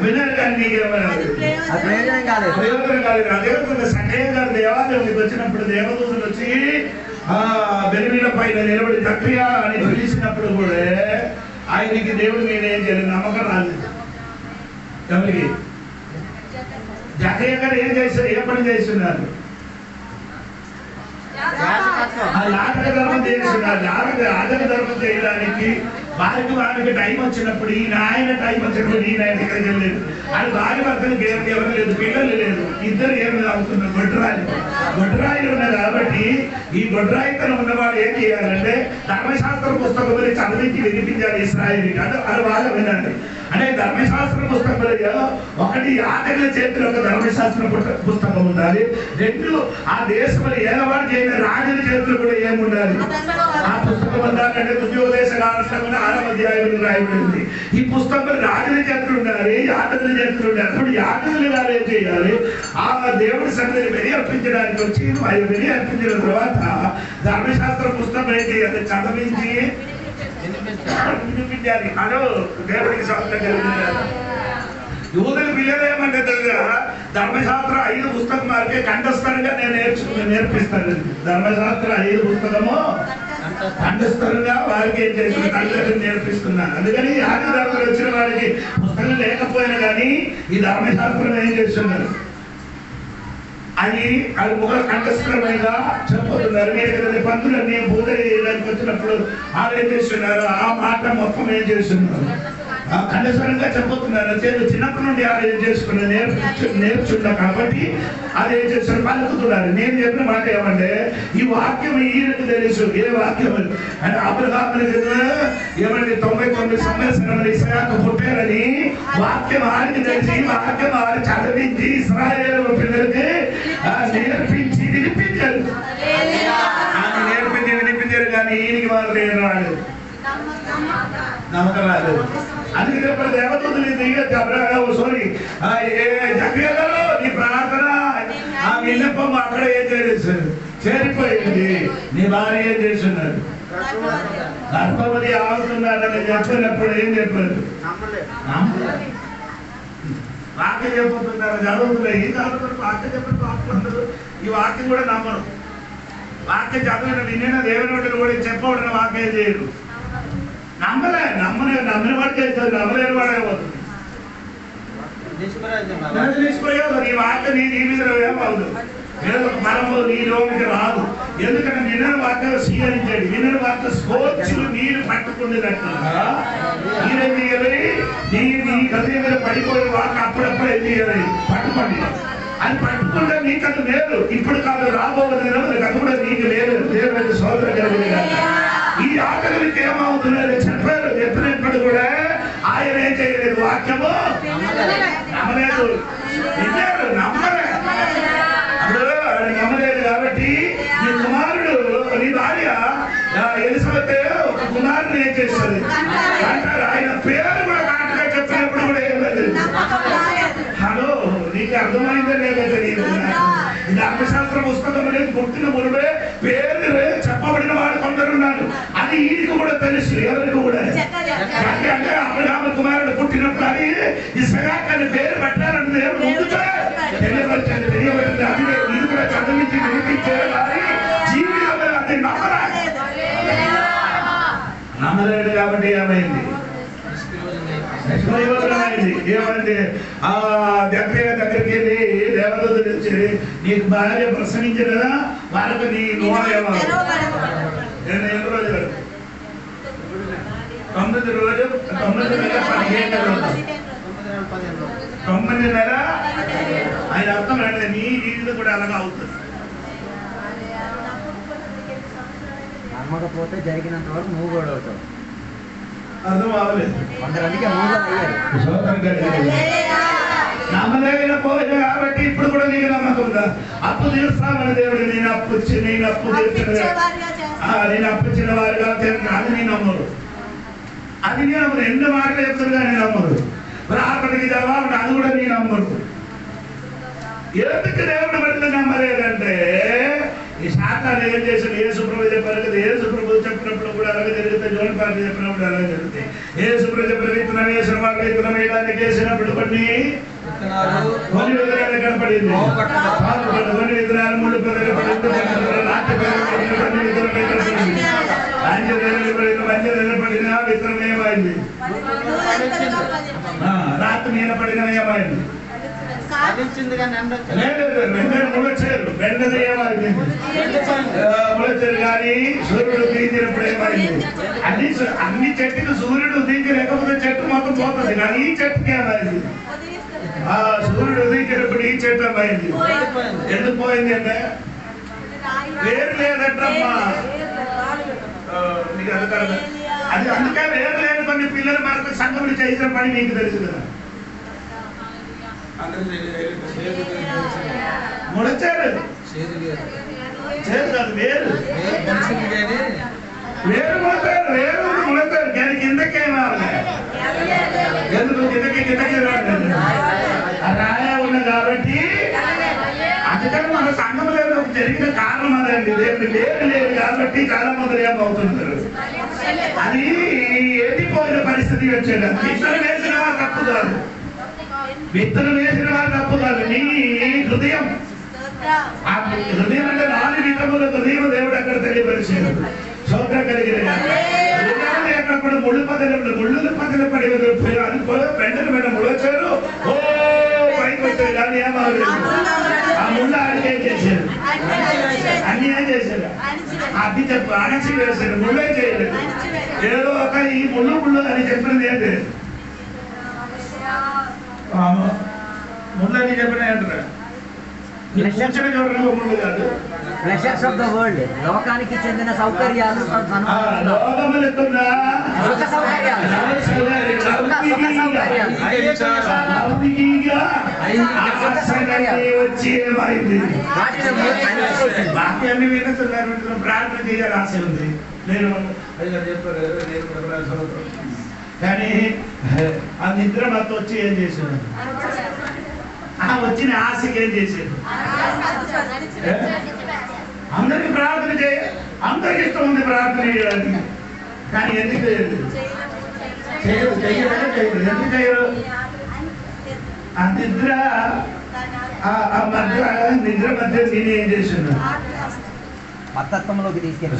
విన్నారు కానీ నీకేమన్నారు? ప్రయోజనం కాలేదు. అదే సంఘయ్య గారు దేవాలయంకి వచ్చినప్పుడు దేవదూతలు వచ్చి బెనిమిల పైన నిలబడి జక్రియా అని పిలిచినప్పుడు కూడా ఆయనకి దేవుడు మీద ఏం చేయలేదు, నమ్మకం రాలేదు. ఎవరికి? జక్రియా గారు ఏం చేశారు? ఏ పని చేస్తున్నారు? యాజక ధర్మం చేస్తున్నారు. యాజక ధర్మం చేయడానికి వారికి టైం వచ్చినప్పుడు ఆయన టైం వచ్చినప్పుడు ఈయన ఎక్కడికి వెళ్ళలేదు. అది భార్య భర్తలకు ఎవరు లేదు, పిల్లలు లేదు, ఇద్దరు ఏమి అవుతున్నారు? గొడ్రాయిలు ఉన్నారు. కాబట్టి ఈ గొడ్రాయితనం ఉన్నవాడు ఏం చేయాలంటే ధర్మశాస్త్ర పుస్తకం చదివించి వినిపించాలి ఇశ్రాయేలుకి. అది బాగా వినండి. అంటే ధర్మశాస్త్ర పుస్తకంలో ఒకటి యాజకుల చేతిలో ఒక ధర్మశాస్త్ర పుస్తకం ఉండాలి. 2 ఆ దేశంలో ఏలవాడు చేయని రాజుల చేతులు కూడా ఏముండాలి? ఆ పుస్తకం ఉండాలంటే ఉద్యోగదేశకాలస్తంగా 6వ అధ్యాయంలో రాయబడింది. ఈ పుస్తకం రాజుల చేతులు ఉండాలి, యాజకుల చేతులు ఉండాలి. అప్పుడు యాజకులు గారు ఏం చేయాలి? ఆ దేవుడి సన్నిధిని బలి అర్పించడానికి వచ్చి బలి అర్పించిన తర్వాత ధర్మశాస్త్ర పుస్తకం ఏం చేయాలి? చదివించి వినిపించాలి. అదో దేవుడికి స్వాతంత్రం కలుగుతుంది. యూదుల పిల్లలు ఏమంటే ధర్మశాస్త్ర 5 పుస్తకం వారికి కంఠస్థరంగా నేను నేర్పిస్తాను. ధర్మశాస్త్ర 5 పుస్తకము కంఠస్థరంగా వారికి ఏం చేస్తుంది? కంఠస్థరం నేర్పిస్తున్నాను. అందుకని యాజకులు వచ్చిన వారికి పుస్తకం లేకపోయినా కానీ ఈ ధర్మశాస్త్రం ఏం చేస్తున్నారు? అది ముఖ కంఠస్థరమైగా చెప్పుతున్నారు. మీరు పంతులన్నీ పూజకి వచ్చినప్పుడు వాళ్ళు ఏం చేస్తున్నారు? ఆ మాట మొత్తం ఏం చేస్తున్నారు? కంఠస్థరంగా చెప్పుతున్నారు. చిన్నప్పటి నుండి వాళ్ళు ఏం చేసుకున్నారు? నేర్చుకున్నారు. కాబట్టి అది ఏం చేస్తున్నారు? పలుకుతున్నారు. నేను చెప్పిన మాట ఏమంటే ఈ వాక్యం ఈయనకు తెలుసు. ఏ వాక్యం అంటే అబ్రహామునికి ఏమంటే 99 సంవత్సరాలు ఇస్రాయేలు పుట్టారని వాక్యం ఆడికి తెలిసి వాక్యం ఆడి చదివించి ఇశ్రాయేలు పిల్లలకి నేర్పించి వినిపించారు. ఆయన నేర్పించి వినిపించారు కానీ ఈయనకి వాళ్ళు నేను రాలేదు, నమ్మకం రాలేదు. అందుకే దేవదూతలు సారీ జక్రియలో నీ ప్రార్థన విన్నపం అక్కడ ఏం చేశారు, చేరిపోయింది. నీ భార్య ఏం చేస్తున్నారు, గర్భవతి ఆగుతున్నారని చెప్పినప్పుడు ఏం చెప్పారు, వాక్యం చెప్పుతున్నారు, చదువుతున్నారు. ఏం చదువుతారు, వాక్యం చెప్పిన వాక్యం, ఈ వాక్యం కూడా నమ్మరు. వాక్యం చదివిన విన్న దేవుని కూడా చెప్పబడిన వాక్యం చేయరు. నమ్మిన వాడు చేస్తారు, నమ్మలేని వాడే పోతుంది. నిష్ప్రయోజనం. ఈ వాక్యం నీ మీద ఏమవుతుంది, ఏదో మనము నీ లోనికి రాదు. ఎందుకంటే నిన్న వార్త స్వీకరించాడు, నిన్న వార్త స్కోచ్చులు నీరు పట్టుకునేటట్టుగా నీరేం చేయాలి, నీ గది మీద పడిపోయే వార్త అప్పుడప్పుడు ఏం చేయాలి, పట్టుకోండి. అది పట్టుకుంటే నీకు అది లేదు, ఇప్పుడు కాదు రాబోయే అది కూడా నీకు లేదు. దేవుడి సోదరు కలిగిన ఈ ఆటలకి ఏమవుతున్నది చెప్పారు, చెప్పినప్పుడు కూడా ఆయన ఏం చేయలేదు, వాక్యము నమ్మలేదు, విన్నారు, నమ్మలేదు. అప్పుడు నమ్మలేదు కాబట్టి నీ కుమారుడు, నీ భార్య ఎలిజబెత్ ఒక కుమారుని ఏం చేస్తుంది అంటారు. ఆయన పేరు కూడా కాటుగా చెప్పినప్పుడు కూడా ఏం లేదు. హలో, నీకు అర్థమైందే లేదా తెలియదు. ధర్మశాస్త్ర పుస్తకం అనేది పుట్టిన మునుపే పేరు చెప్పబడిన వాడు కొందరు ఉన్నారు. అది ఈయనకు కూడా తెలుసు, ఎవరికి కూడా. అంటే అబ్రహాము కుమారుడు పుట్టినప్పుడు అది ఇస్హాక్ అని పేరు పెట్టాలని దేవుడు ముందుగా తెలియవచ్చింది. అది ఇది కూడా చదివించి వినిపించారు కానీ జీవితంలో అది నమ్మలేడు కాబట్టి ఏమైంది, ఏమంటే ఆ దగ్గరికి వెళ్ళి దేవదూత తెలిసి నీకు భార్య ప్రసవించినదా, వాళ్ళకి నీ నోరు ఏమో 9 రోజులు 9 రోజు 9 నెల 15 రోజులు 9 నెల. ఆయన అర్థం అంటే నీ జీవితం కూడా అలాగా అవుతుంది. నమ్మకపోతే జరిగినంత వరకు నువ్వు కూడా అవుతావు. అర్థం అవ్వలేదు. కొంతమందికి నమ్మలేకపోయినా కాబట్టి ఇప్పుడు కూడా నీకు నమ్మకం ఉందా, అప్పు తీరుస్తామని దేవుడు నేను అప్పు ఇచ్చిన వారిగా అది నేను నమ్మరు. అది నేను నమ్మరు. 2 మాటలు చెప్తున్నా నేను నమ్మరు. రాబడికి జవాబు అది కూడా నేను నమ్మరు. ఎందుకు దేవుడు పడితే నమ్మలేదంటే ఈ శాతాన్ని ఏం చేశాడు, యేసు ప్రభు చెప్పారు కదా, యేసు ప్రభు చెప్పినప్పుడు కూడా అలాగే జరుగుతాయి, జోన్ పార్టీ చెప్పినప్పుడు అలాగే జరుగుతాయి. యేసు ప్రభు చెప్పిన విత్తనం వేసిన వాళ్ళు విత్తనం వేయడానికి వేసినప్పుడు కొన్ని విత్తనాలు కనపడింది, కొన్ని విత్తనాలు 3 పెద్దలు పడింది, కొన్ని విత్తనాలు కనపడింది. మంచి నిలబడిన విత్తనం ఏమైంది, రాత్రి నిలబడిన ఏమైంది, ముళచారు కానీ సూర్యుడు ఉదయించినప్పుడు ఏమైంది, అన్ని చెట్టుకు సూర్యుడు ఉదయించి లేకపోతే చెట్టు మొత్తం పోతుంది. కానీ ఈ చెట్టుకి ఏమైంది, ఆ సూర్యుడు ఉదయించినప్పుడు ఈ చెట్టు ఏమైంది, ఎందుకు పోయింది అంటే వేరు లేదట్టమ్మా. మీకు అది అందుకే వేరు లేదు. కొన్ని పిల్లలు మనకు సంఘములు చేసిన పని మీకు తెలుసు కదా, ముడచారు కాదు వేరు వేరు ముడతారు, వేరు ముడతారు కానీ కిందకేమాలి, ఎందుకు కిందకి రాయ ఉన్న కాబట్టి. అందుకని మన సంఘంలో జరిగిన కారణం అదండి, దేవుడు వేరు లేదు కాబట్టి చాలా మంది ఏమవుతుంటారు. అది ఎండిపోయిన పరిస్థితి వచ్చేది. విత్తనం వేసిన వారు తప్పు కాదు, విత్తనం వేసిన వారు తప్పు కాదు, నీ హృదయం. ఆ హృదయం అంటే 4 విధముల హృదయం దేవుడు అక్కడ తెలియపరిచాడు. స్తోత్రం కలిగిన అక్కడ కూడా ముళ్ళు పదలు పడి అది వెంటనే ముళ్ళొచ్చారు, ఓ పైకి వచ్చారు. కానీ ఏమవుతుంది, ఆ ముళ్ళు ఆడికి ఏం చేశారు, అన్ని ఏం చేశారు, అది చెప్పు అణచి వేశారు, ముళ్ళే చేయలేదు. ఏదో ఒక ఈ ముళ్ళు అని చెప్పినది ఏంటి, ముళ్ళు అని చెప్పిన ఏంటారా, ప్లెజర్స్ ఆఫ్ ద వరల్డ్, లోకానికి చెందిన సౌకర్యాలు, ప్రార్థన చేయాలి ఆశ ఉంది. నేను కానీ ఆ నిద్ర మాతో వచ్చి ఏం చేశాను, వచ్చిన ఆశకి ఏం చేసేది? అందరికి ప్రార్థన చేయ, అందరికి ఇష్టం ఉంది ప్రార్థన చేయడానికి, కానీ ఎందుకు చేయరు? చెయ్యరు ఎందుకు చేయరు? ఆ నిద్ర నిద్ర మధ్య నేనేం చేశాను? మతత్వంలోకి తీసుకెళ్ళి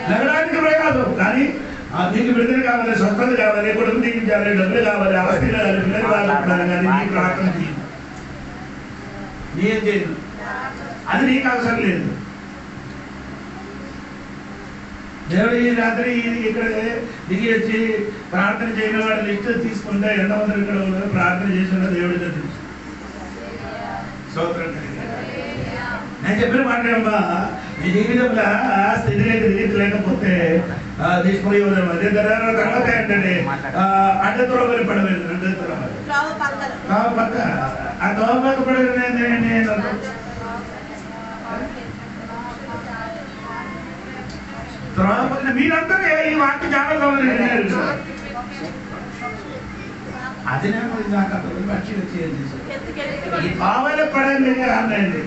నగరానికి ప్రయాసం, కానీ నీకు విడుదల కావాలి, స్వస్థత కావాలి, కొడుకు తీయించాలి, డబ్బులు కావాలి, ఆస్తి కావాలి, పిల్లలు కావాలి, కానీ నీ ప్రార్థన చేయదు, నేం చేయదు, అది నీకు అవసరం లేదు. దేవుడు ఈ రాత్రి ఇక్కడ దిగి వచ్చి ప్రార్థన చేయని వాడు లిస్ట్ తీసుకుంటే ఎంతమంది ఇక్కడ ఉన్నారు ప్రార్థన చేసిన దేవుడి తెలుసు. స్తోత్రం. నేను చెప్పిన మాట అమ్మా, నీ జీవితంలో స్థితి లేకపోతే తీసుకుని అదే తర్వాత ఏంటంటే అడ్డతోరవరి పడలేదు. పక్క ఆ దోమకు పడలేదు. మీరందరూ ఈ వాక్య చాలా గమనించారు. అది నాకు అతను పక్షులు చేయండి ఈ భావాలు పడండి అన్నాయండి.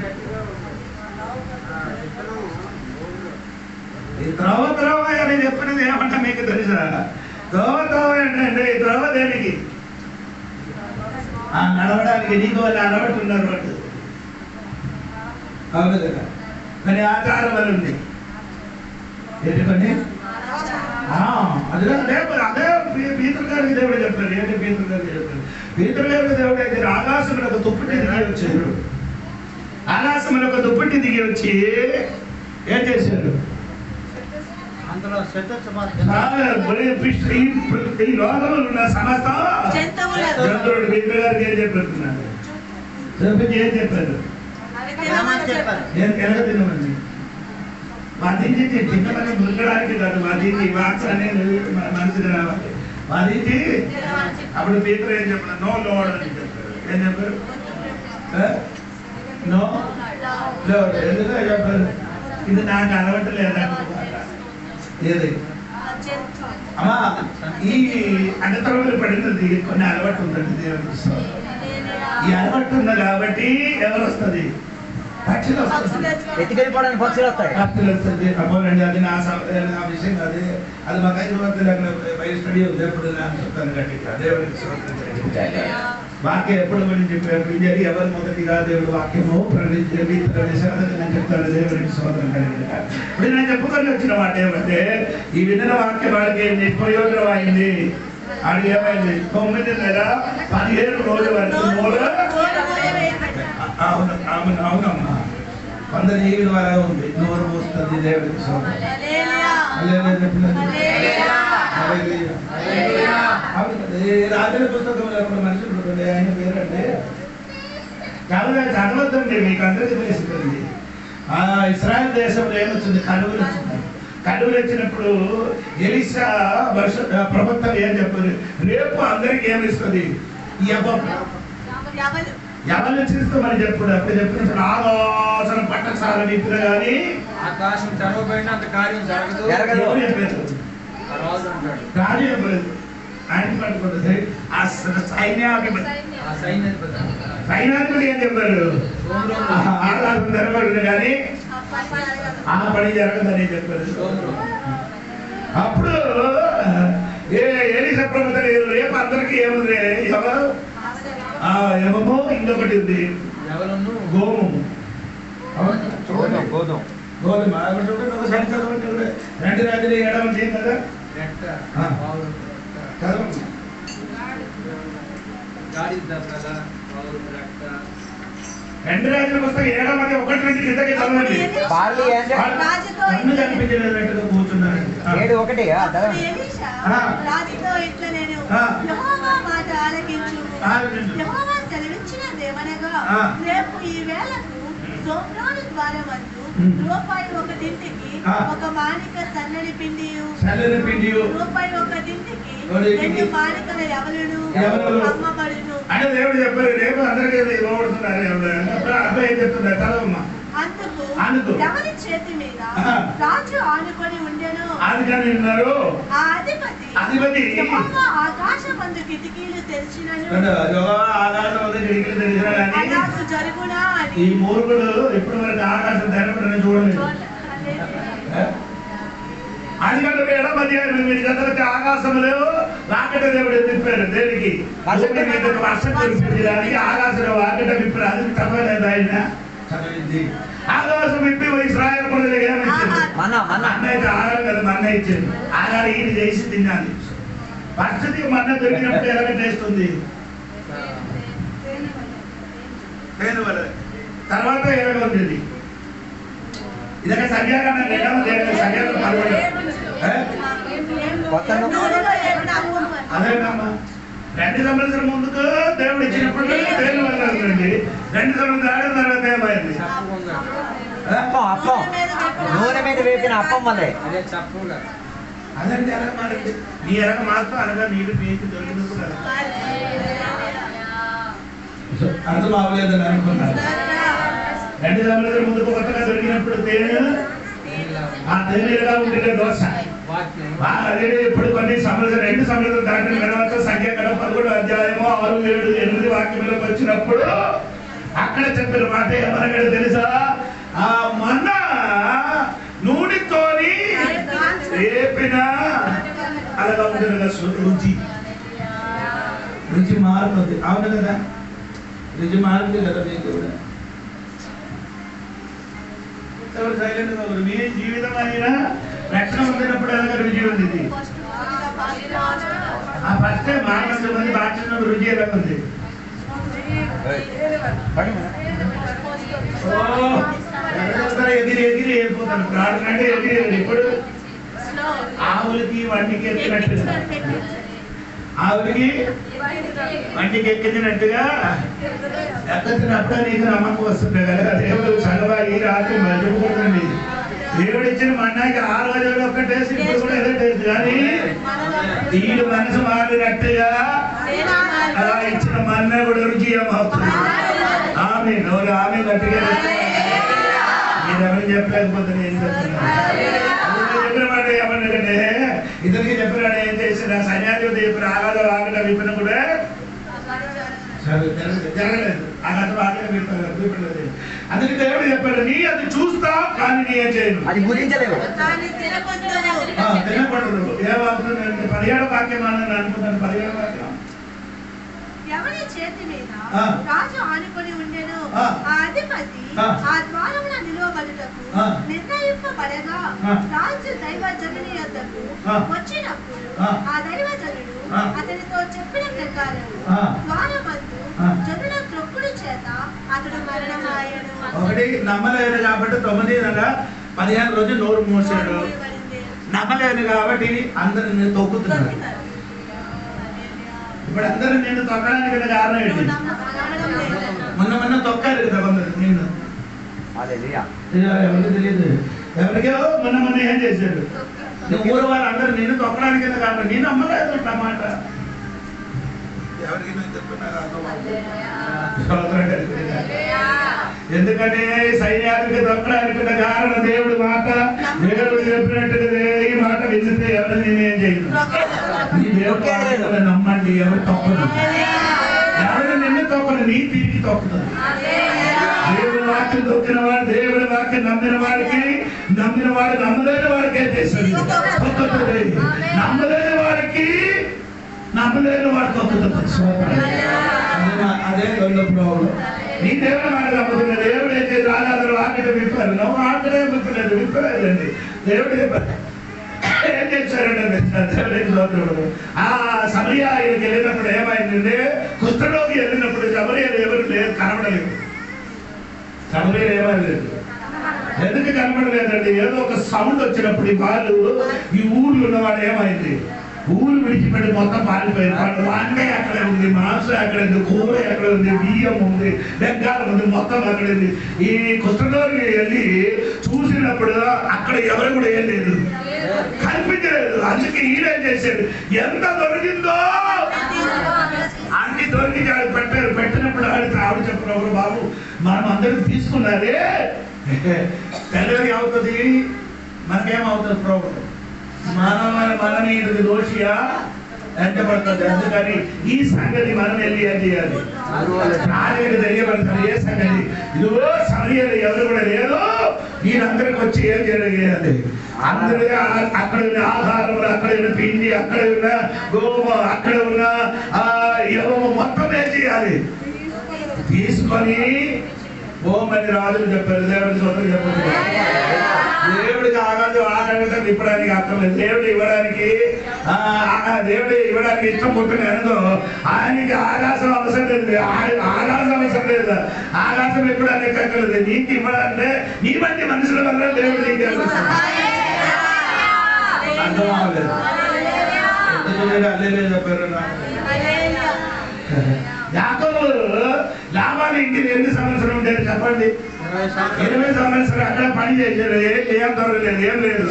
ఈ ద్రవ ద్రవ అని చెప్పినది ఏమంటా మీకు తెలుసా? ద్రవ ద్రవ ఏంటంటే ఈ ద్రవ దేనికి? నడవడానికి నీకు వాళ్ళు అలవాటున్నారు వాళ్ళు, అవును కదా. కానీ ఆచారం వల్ల ఉంది ఏంటండి? అదే అదే పీతరు గారికి దేవుడు చెప్పారు. ఏంటి పీతరు గారికి చెప్పారు? పీతరు గారికి దేవుడు అయితే ఆకాశంలో ఒక దుప్పటి దిగి వచ్చారు. ఆకాశంలో ఒక దుప్పటి దిగి వచ్చి ఏం చేశారు? ఈ లోకంలో ఉన్న సమస్త జంతువులు పీతరు గారికి ఏం చెప్పారు? ఏం చెప్పారు? ఎనగ తినమండి. వాదించి తిన్నమని మురగడానికి కాదు, వాదించి వాక్స్ అనేది మనసుకు రావాలి. వాదించి అప్పుడు పీతరు ఏం చెప్పారు? నో లోడ్ అని చెప్పారు. ఏం చెప్పారు? No load. ఎందుకు చెప్పారు? ఇది నాకు అలవాటు లేదా? ఏది అమ్మా, ఈ అడ్డతరములు పడినది కొన్ని అలవాటు ఉందండి దేవుడు. ఈ అలవాటు ఉంది కాబట్టి ఎవరు వస్తుంది? పక్షులు వస్తుంది. ఎత్తుకెళ్ళిపోవడానికి పక్షులు వస్తాయి. పక్షులు వస్తుంది. అమ్మోనండి, అది నా విషయం కాదు. అది మాకు 5 రోజులు బయట స్టడీ ఉంది. ఎప్పుడు చెప్తాను గట్టిగా దేవుడికి వాక్యం ఎప్పుడు మనం చెప్పారు. ఎవరు మొదటిగా దేవుడు వాక్యము ప్రకటించండి నేను చెప్తాను. దేవుడికి సోదరం కలిగి ఇప్పుడు నేను చెప్పుకొని వచ్చిన మాట ఏమంటే, ఈ విన్న వాక్యం వాడికి ఏంటి ప్రయోజనం అయింది? అది ఏమైంది? 9 నెల 15 రోజుల వరకు అవునమ్మా, కొందరు జీవి ద్వారా ఉంది. నోరు పోస్తుంది దేవుడికి సోదరం. రాజుల పుస్తకంలో కూడా మనుషులు ఉంటుంది. ఆయన పేరంటే చాలా చదవద్దండి, మీకు అందరికీ తెలుస్తుంది. ఇశ్రాయేల్ దేశంలో ఏమొచ్చింది? కరువులు వచ్చింది. కరువులు వచ్చినప్పుడు ఎలీషా ప్రభుత్వం ఏం చెప్పారు? రేపు అందరికి ఏమిస్తుంది? ఎవరిని చూస్తామని చెప్పుడు. అప్పుడు చెప్పినప్పుడు ఆలోచన పట్టసాల నిద్ర కానీ ఆకాశం తెరవబడిన అంత కార్యం జరగదు. రాజు చెప్పలేదు. ఆయన పట్టుకుంటుంది ఆ సైన్యాధిపతి ఏం చెప్పారు? ఆకాశం తెరవబడింది కానీ ఆ పని జరగదని చెప్పారు. అప్పుడు ఎలీషా ప్రభుత్వం రేపు అందరికీ ఏముంది? ఎవరు ఏమో ఇంకొకటి ఉంది, గోధుమ. రెండు రాజులు ఏడవండి కదా, రెండు రాజుల పుస్తకం 7వ అధ్యాయం 1-2 కిందకి చదవండి. కనిపించలేనట్టుగా కూర్చున్నారు. 7:1 రాజుతో ఇట్లా నేను యెహోవా మాట ఆలకించుము. యెహోవా సెలవిచ్చినదేమనగా, రేపు ఈ వేళకు సోమ్రోను ద్వారమందు రూపాయి 1 ఒక మానిక సన్నని పిండియు, రూపాయి 1 2 మానికల యవలును అమ్మబడును అంటే దేవుడు చెప్పారు. రేపు అందరికీ ఇవ్వబడుతున్నారు. అబ్బాయి ఏం చెప్తున్నారు? చదవమ్మా. అందుకు ఎవరి చేతి మీద రాజు ఆనుకొని ఉండెను. ఆనుకొని ఉన్నారు. ఆ అధిపతి యెహోవా ఆకాశమందు కిటికీలు తెరిచినను అలాగు జరుగునా అని ఈ మూర్ఖుడు ఇప్పుడు వరకు ఆకాశం తెరపడని చూడలేదు. అందుకంటే ఎడమ మీరు గతలకి ఆకాశంలో రాకెట్ దేవుడు తిప్పారు దేనికి వర్షం కురిపించడానికి ఆకాశంలో రాకెట్ విప్పారు. అది చదవలేదు ఆయన చదివింది. ఆకాశం విప్పి ఇశ్రాయేలు ప్రజలకు ఏమిచ్చింది? మన్న అయితే ఆగాలి కదా, మన్న ఇచ్చింది. ఆగాలి ఈయన చేసి తిన్నాను. పరిస్థితికి మన్న దొరికినప్పుడు ఎలాగ టేస్ట్ ఉంది? తర్వాత ఎలాగ ఉంది? ఇదొక సరియాగా అదేనమ్మా. 2 సంవత్సరాల ముందుకు దేవుడు ఇచ్చినప్పుడు తేనె వదలండి. 2 సంవత్సరాలు ఆడిన తర్వాత ఏమైంది? అప్పం నూనె మీద వేపిన అప్పం వల్లే. అదండి ఎలాగ మారింది. నీ ఎలాగ మాత్రం అనగా నీళ్ళు పీకి దొరికినప్పుడు అర్థం అవ్వలేదని అనుకున్నారు. 2 సంవత్సరాల ముందుకు కొత్తగా దొరికినప్పుడు తేనె ఆ తేనెగా ఉండే దోశ అదే ఇప్పుడు కొన్ని 2 సంవత్సరాలు దాటిన తర్వాత సంఖ్యాకాలం 11వ అధ్యాయము 6, 7, 8 వాక్యంలోకి వచ్చినప్పుడు అక్కడ చెప్పిన మాట ఏమనగా తెలుసా? ఆ మన్నా నూనెతోని రేపిన అలాగా ఉంటుంది కదా, రుచి మారుతుంది. అవును కదా, రుచి మారుతుంది కదా. మీకు కూడా సైలెంట్ మీ జీవితం అయినా రక్షణ పొందినప్పుడు ఎలాగ రుచి ఉంది? ఆ ఫస్ట్ మానవ మంది బాధ్యత రుచి ఎలా ఉంది? ఎగిరి ఎగిరి వెళ్ళిపోతాను. ప్రాణం అంటే ఎగిరి. ఇప్పుడు ఆవులకి వంటికి ఎక్కినట్టుగా ఆవులకి వంటికి ఎక్కించినట్టుగా ఎక్కినప్పుడే నీకు నమ్మకం వస్తుంది కదా. దేవుడు చదవ ఈ రాత్రి మర్చిపోతుంది. దేవుడు ఇచ్చిన మన్నాకి 6 రోజులు ఒక్క టేస్ట్, ఇప్పుడు కూడా ఏదో టేస్ట్. కానీ వీడు మనసు మారినట్టుగా అలా ఇచ్చిన మన్నా కూడా రుచి ఏమవుతుంది? ఆమె నోరు ఆమె గట్టిగా మీరు ఎవరు చెప్పలేకపోతే నేను చెప్పిన మాట ఏమన్నాడంటే ఇతనికి చెప్పినాడు. ఏం చేసిన సన్యాసి చెప్పిన ఆగాలో ఆగట విప్పిన కూడా జరగలేదు. ఆగట ఆగట విప్పలేదు. అందుకే దేవుడు చెప్పాడు, నీ అది చూస్తా కానీ నీ ఏం చేయను, అది గురించలేవు, తినకూడదు. ఏమవుతుంది? 17వ వాక్యం అని అనుకుంటాను. 17వ వాక్యం ఎవరి చేతి మీద రాజు ఆనుకొని ఉండెను. ఆ అధిపతి ఆ ద్వారమున నిలువబడుటకు నిర్ణయింపబడగా రాజు దైవజనుని యొద్దకు వచ్చినప్పుడు ఆ దైవజనుడు అతనితో చెప్పిన ప్రకారం ద్వారమందు జనుల త్రొక్కుడు చేత అతడు మరణమాయను. ఒకటి నమ్మలేదు కాబట్టి 9 రోజు నోరు మూసాడు. నమ్మలేదు కాబట్టి అందరిని తొక్కుతున్నాడు. ఇప్పుడు అందరూ నిన్ను తొక్కడానికి కారణం ఏంటి? మొన్న తొక్కారు కదా కొందరు నిన్ను. ఎవరికి తెలియదు. ఎవరికో మొన్న ఏం చేశాడు? ఊరు వాళ్ళు అందరూ నిన్ను తొక్కడానికి కారణం. నేను నమ్మలేదు అన్నమాట. ఎవరికి ఎందుకంటే సైన్యానికి తొక్కడానికి కారణం దేవుడి మాట. దేవుడు చెప్పినట్టుగా ఈ మాట వింటే ఎవరు నేనేం చేయను. నీ దేవుడు నమ్మండి. ఎవరు తొక్కదు, ఎవరు నిన్ను తొక్కదు, నీ తిరిగి తొక్కుతుంది. దేవుడి వాక్యం తొక్కిన వాడు, దేవుడి వాక్యం నమ్మిన వాడికి, నమ్మిన వాడు నమ్మలేని వాడికే చేస్తుంది. నమ్మలేని వాడికి నమ్మలేని వాడు తొక్కుతుంది. అదే రెండు ప్రాబ్లం. నీ దేవుడు మాట నమ్ముతున్న దేవుడు ఏం చేసి రాజాలు ఆకలి విప్పారు. నువ్వు ఆకలే విప్పలేదు, విప్పలేదండి. దేవుడు ఏం చేశారంటే దేవుడు ఆ సమరయాకి వెళ్ళినప్పుడు ఏమైందంటే కుష్ఠరోగి వెళ్ళినప్పుడు సమరయాలు ఎవరు లేదు, కనబడలేదు. సమరయాలు ఏమైలేదు. ఎందుకు కనబడలేదండి? ఏదో ఒక సౌండ్ వచ్చినప్పుడు వాళ్ళు ఈ ఊర్లో ఉన్నవాడు ఏమైంది? ఊరు విడిచిపెట్టి మొత్తం పారిపోయింది. వంకాయ అక్కడే ఉంది, మాంసం అక్కడ ఉంది, కూర అక్కడ ఉంది, బియ్యం ఉంది, బెంగారం ఉంది, మొత్తం అక్కడ ఉంది. ఈ కుష్ఠరోగి వెళ్ళి చూసినప్పుడు అక్కడ ఎవరు కూడా ఏం లేదు, కనిపించలేదు. అందుకే ఈయన చేశాడు. ఎంత దొరికిందో అన్ని దొరికి పెట్టారు. పెట్టినప్పుడు ఆవిడ చెప్పినప్పుడు బాబు మనం అందరూ తీసుకున్నారే, తెల్లరికి అవుతుంది, మనకేమవుతుంది ప్రాబ్లం? మన మీద దోషియా వెంటబడుతుంది. అందుకని ఈ సంగతి మనం వెళ్ళి ఏం చేయాలి? నాలుగు తెలియబడుతుంది. ఏ సంగతి? ఇదిగో సమయాలు ఎవరు కూడా లేదు, వీరందరికి వచ్చి ఏం చేయాలి? అందరూ అక్కడ ఉన్న ఆహారం, అక్కడ ఉన్న పిండి, అక్కడ ఉన్న గోమ, అక్కడ ఉన్న యవము మొత్తం ఏం చేయాలి? తీసుకొని ఓమని రాజులు చెప్పారు. దేవుడికి సొంతం చెప్పదు. దేవుడికి ఆగడం ఇవ్వడానికి అక్కర్లేదు. దేవుడు ఇవ్వడానికి ఇష్టం పుట్టిన అనుకో, ఆయనకి ఆకాశం అవసరం లేదు. ఆకాశం అవసరం లేదు. ఆకాశం ఇవ్వడానికి అక్కర్లేదు. నీకు ఇవ్వడాలంటే నీ మంది మనుషుల వల్ల దేవుడు నీకు అర్థం అవ్వలేదు. అల్లే చెప్పారు. యాకోబు లాభాలు ఇంటికి ఎన్ని సంవత్సరం ఉండేది చెప్పండి? 20 సంవత్సరాలు అక్కడ పని చేశారు. ఏం దొరకలేదు, ఏం లేదు,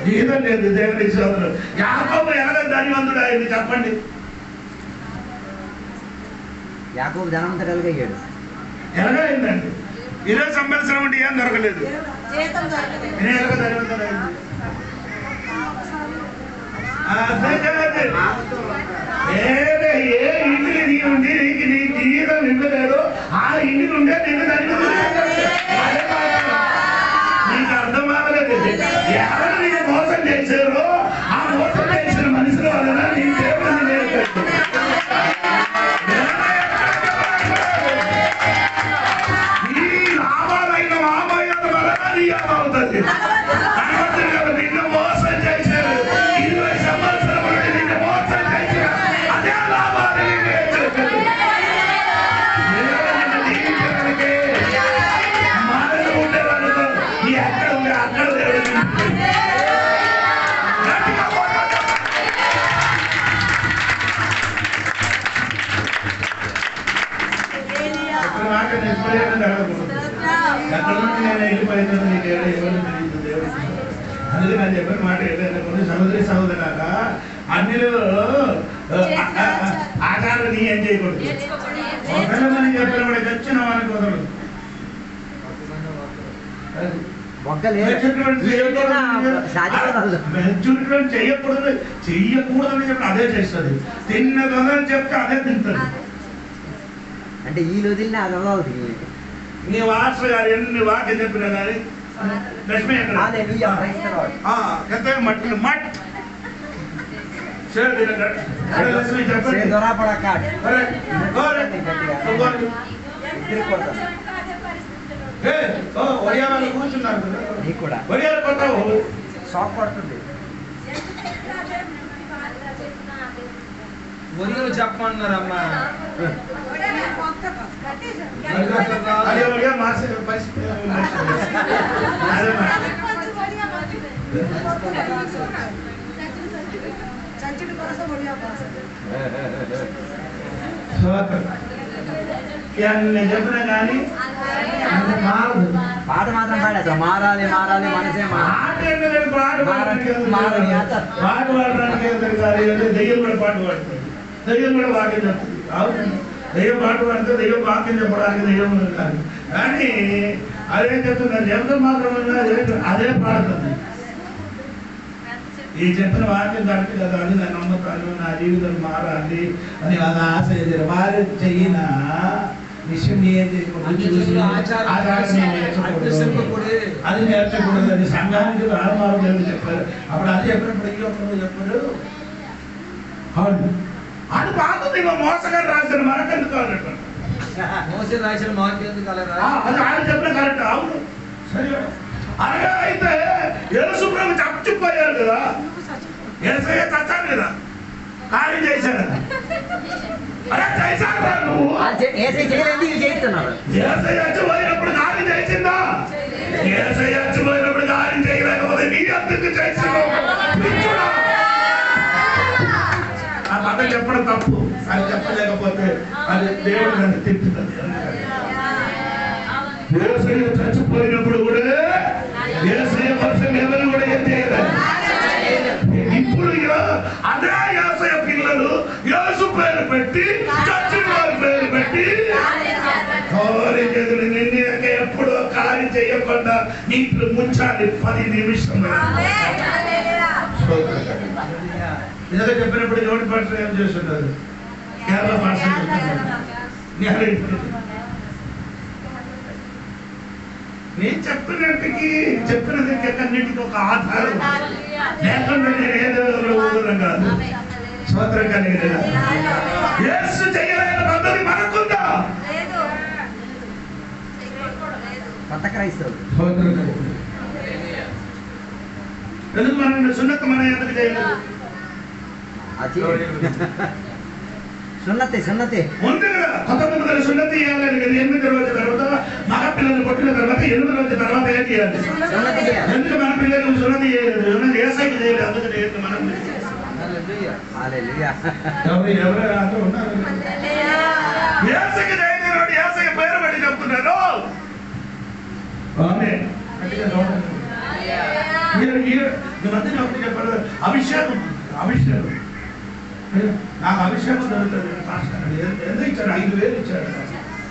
జీతం లేదు. దేవుని సోదరుడు యాకోబు ఎలాగ ధనవంతుడు అయింది చెప్పండి? యాకోబు ధనవంతుడు ఎలాగైందండి? 20 సంవత్సరం ఉంటే ఏం దొరకలేదు. ఎలాగ ధనవంతుడు అయింది? ఏ ఇంటికి నీ ఉండి నీ జీవితం ఇవ్వలేదు, ఆ ఇంటి నుండే నేను నీకు అర్థం అవ్వలేదు. ఎవరు నీకు మోసం చేశారో ఆ మోసం చేసిన మనుషుల వలన నీ దేవుడిని నేర్పడు. నీ లాభాలైన మామయ్యాల వలన నీ అవుతుంది. నిన్ను మోసం చేశారు. 20 సంవత్సరం నుండి నిన్ను మోసం చేశారు. అదే లాభాలు మనసు ఉండేవాళ్ళు నీ ఎక్కడ ఉండే అక్కడ దేవుడు ఎక్కడ నుండి నేను వెళ్ళిపోయిందో నీకు ఎవరు తెలియదు దేవుడు. అందుకే నేను చెప్పిన మాట ఏంటంటే కొన్ని సహోదరి సహోదరులాక అన్నిలో ఆచారాలు నీ ఏం చేయకూడదు. ఒకళ్ళని చెప్పిన వాడు తెచ్చిన వానికి వదలదు. చెయ్యకూడదు చెయ్యకూడదని చెప్పి అదే చేస్తుంది. తిన్నదని చెప్తే అదే తింటుంది. అంటే ఈ వదిలిన అది అవుతుంది. నీ వార్త గారు ఎన్ని వాక్యం చెప్పినా కానీ లక్ష్మి ఎంత మట్టి మట్ లక్ష్మి చెప్పండి. ఒడియా వాళ్ళు కూర్చున్నారు కదా, ఒడియాలు కొట్టావు షాక్ పడుతుంది. ఒడియాలు చెప్పమన్నారమ్మా. నేను చెప్పినా కానీ పాట మాత్రం పాడేస్తా. మారాలి మారాలి మనసే పాట పాడడానికి దెయ్యం కూడా పాట పాడుతుంది. దెయ్యం కూడా వాక్యం చెప్తుంది. అవును, దెయ్యం పాట పాడితే దెయ్యం వాక్యం చెప్పడానికి దెయ్యం కాదు. కానీ అదేం చెప్తున్నారు? శబ్దం మాత్రం అదే పాడుతుంది. ఈ చెప్పిన వాక్యం కరెక్ట్ కదా అని నేను నమ్ముతాను. నా జీవితం మారాలి అని అది ఆశ వారు చెయ్యిన విషయం ఏం చేయకూడదు. అది నేర్చకూడదు. అది సంఘానికి రామారు దేవుడు చెప్పారు. అప్పుడు అది చెప్పినప్పుడు ఈ ఒక్కరు చెప్పారు. అవును, అది బాగుంది. మోసగారు రాశారు, మనకెందుకు అన్నట్టు మోసే రాసిన మాకెందుకు అలా అది ఆయన చెప్పిన కరెక్ట్. అవును, సరే. అలాగే అయితే యేసు ప్రభు చచ్చిపోయారు కదా, యేసయ్య చచ్చారు కదా, కార్యం చేశారు కదా. అరే చేశారా నువ్వు? యేసయ్య చచ్చిపోయినప్పుడు కార్యం చేసిందా? యేసయ్య చచ్చిపోయినప్పుడు కార్యం చేయలేకపోతే నీ ఎందుకు చేసావు? ఆ పదం చెప్పడం తప్పు. అది చెప్పలేకపోతే అది దేవుడు నన్ను తిప్పుతుంది. యేసయ్య చచ్చిపోయినప్పుడు కూడా యేసయ్య కోసం ఎవరు కూడా ఏం చేయలేదు. ఇప్పుడు అదే యేసయ్య పిల్లలు యేసు పేరు పెట్టి చచ్చిన వారి పేరు పెట్టి కార్యం చేతులు నిన్ను ఎప్పుడో కార్యం చేయకుండా నీకు ముంచాలి 10 నిమిషం. నిజంగా చెప్పినప్పుడు ఎవరి పాస్టర్ ఏం చేస్తుంటారు? కేరళ పాస్టర్ నేను చెప్పినది అన్నింటికి ఒక ఆధారం లేకుండా నేను ఏదో కాదు. స్తోత్రం కలిగిన యేసు చేయలేని పద్ధతి మనకుందా? కొత్త క్రైస్తవులు ఎందుకు మనం సున్నత మన ఎందుకు చేయలేదు? సున్నతి ఉంది కదా. 19 సున్నతి చేయాలని కదా. 8 రోజుల తర్వాత మగ పిల్లలు పుట్టిన తర్వాత 8 రోజుల తర్వాత ఏం చేయాలి? ఎందుకు మన పిల్లలు సున్నతి చేయలేదు? ఏసైకి చేయలేదు. అందుకని మనం ఎవరు ఉన్నారు? ఏసైకి చేయలేదు. ఏసైకి పేరు పెట్టి చెప్తున్నారు. చెప్పారు అభిషేకం. నాకు అభిషేకం జరుగుతుంది. ఎందుకు ఇచ్చాడు? 5,000 ఇచ్చాడు.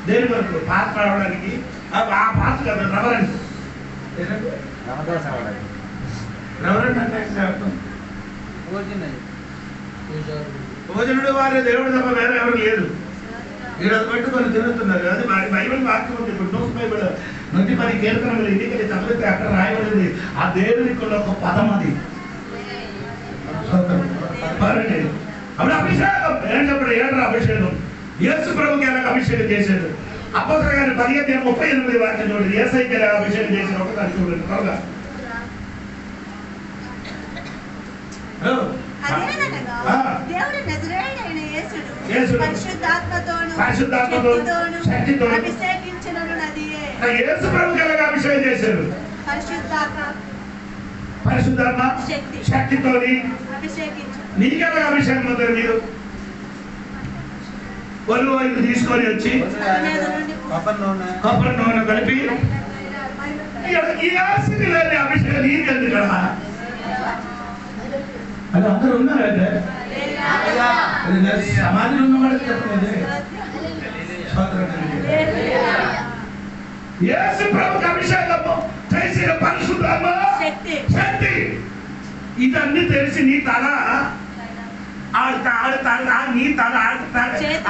దేని వరకు? పాత్ర రావడానికి. ఆ పాత్ర కదా రవరండి. రవరండి అంటే అర్థం భోజనుడు వారి దేవుడు తప్ప వేరే ఎవరు లేరు. మీరు అది పెట్టుకొని తిరుగుతున్నారు. అది బైబిల్ వాక్యం ఉంది. ఇప్పుడు నోస్ బైబిల్ 110 కీర్తనలు ఇంటికి చదివితే అక్కడ రాయబడింది. ఆ దేవునికి ఒక పదం అది. అప్పుడు అభిషేకం ఏం చెప్పాడు? ఏడు అభిషేకం. యేసు ప్రభుకి ఎలాగ అభిషేకం చేశాడు? అపోస్తలుల గారి 15:38 వాక్యం చూడండి. యేసయ్యకి ఎలాగ అభిషేకం చేశాడు ఒకసారి చూడండి త్వరగా. దేవుడు నజరేయుడైన యేసును పరిశుద్ధాత్మతోను శక్తితోను అభిషేకించినది. యేసు ప్రభుకి ఎలాగ అభిషేకం చేశాడు? పరిశుద్ధాత్మ శక్తితోని అభిషేకించు. నీకెలా అభిషేకం అవుతారు? మీరు ఒళ్ళు వైపు తీసుకొని వచ్చి కొబ్బరి నూనె కలిపి ఈ ఆశకి లేని అభిషేకం నీకెందుకు కదా? అది అందరూ ఉన్నారంటే సమాధిలో ఉన్నవాడికి చెప్పలేదు. యేసు ప్రభుకి అభిషేకము చేసిన పరిశుద్ధాత్మ శక్తి. ఇదన్నీ తెలిసి నీ తల నీ తల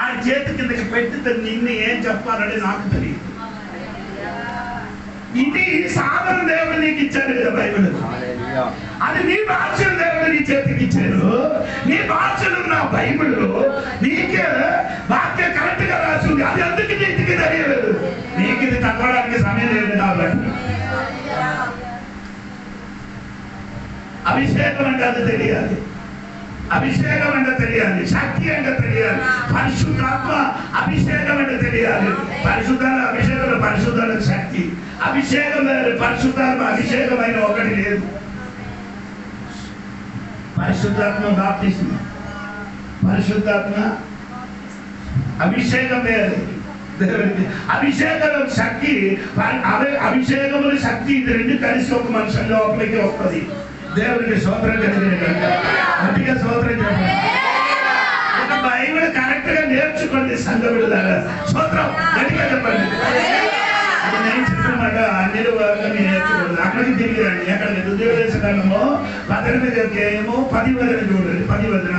ఆ చేతి కిందకి పెట్టి నిన్ను ఏం చెప్పాలని నాకు తెలియదు. ఇది సాధారణ దేవుడు నీకు ఇచ్చాడు కదా బైబిల్. అది నీ భాషలు దేవుడు నీ చేతికి ఇచ్చాడు. నీ భాషలు నా బైబిల్ నీకే వాక్యం కరెక్ట్ గా రాసింది. అది అందుకు నీటికి తెలియలేదు. నీకు ఇది తగ్గడానికి సమయం లేదు కాబట్టి. అభిషేకం అంటే అది తెలియాలి. అభిషేకం అంటే తెలియాలి. శక్తి అంటే తెలియాలి. పరిశుద్ధాత్మ అభిషేకం అంటే తెలియాలి. పరిశుద్ధాల అభిషేకం పరిశుద్ధాల శక్తి. అభిషేకం పరిశుద్ధాత్మ అభిషేకమైన ఒకటి లేదు. పరిశుద్ధాత్మ బాప్తిస్మ, పరిశుద్ధాత్మ అభిషేకం వేయాలి. అభిషేకం శక్తి, అభిషేకముల శక్తి ఇది రెండు కలిసి ఒక మనిషి లోపలికి వస్తుంది. దేవుడికి స్తోత్రం కలిగిన గట్టిగా స్తోత్రం చెప్పండి. బైబిల్ కరెక్ట్ గా నేర్చుకోండి సంఘముల స్తోత్రం గట్టిగా చెప్పండి. అది నేను చెప్పినమాట అన్ని నేర్చుకోండి. అక్కడికి తిరిగి రండి. ఎక్కడికి ఉద్యోగ కాలంలో 18 10 వదిన చూడండి. 10 వదిన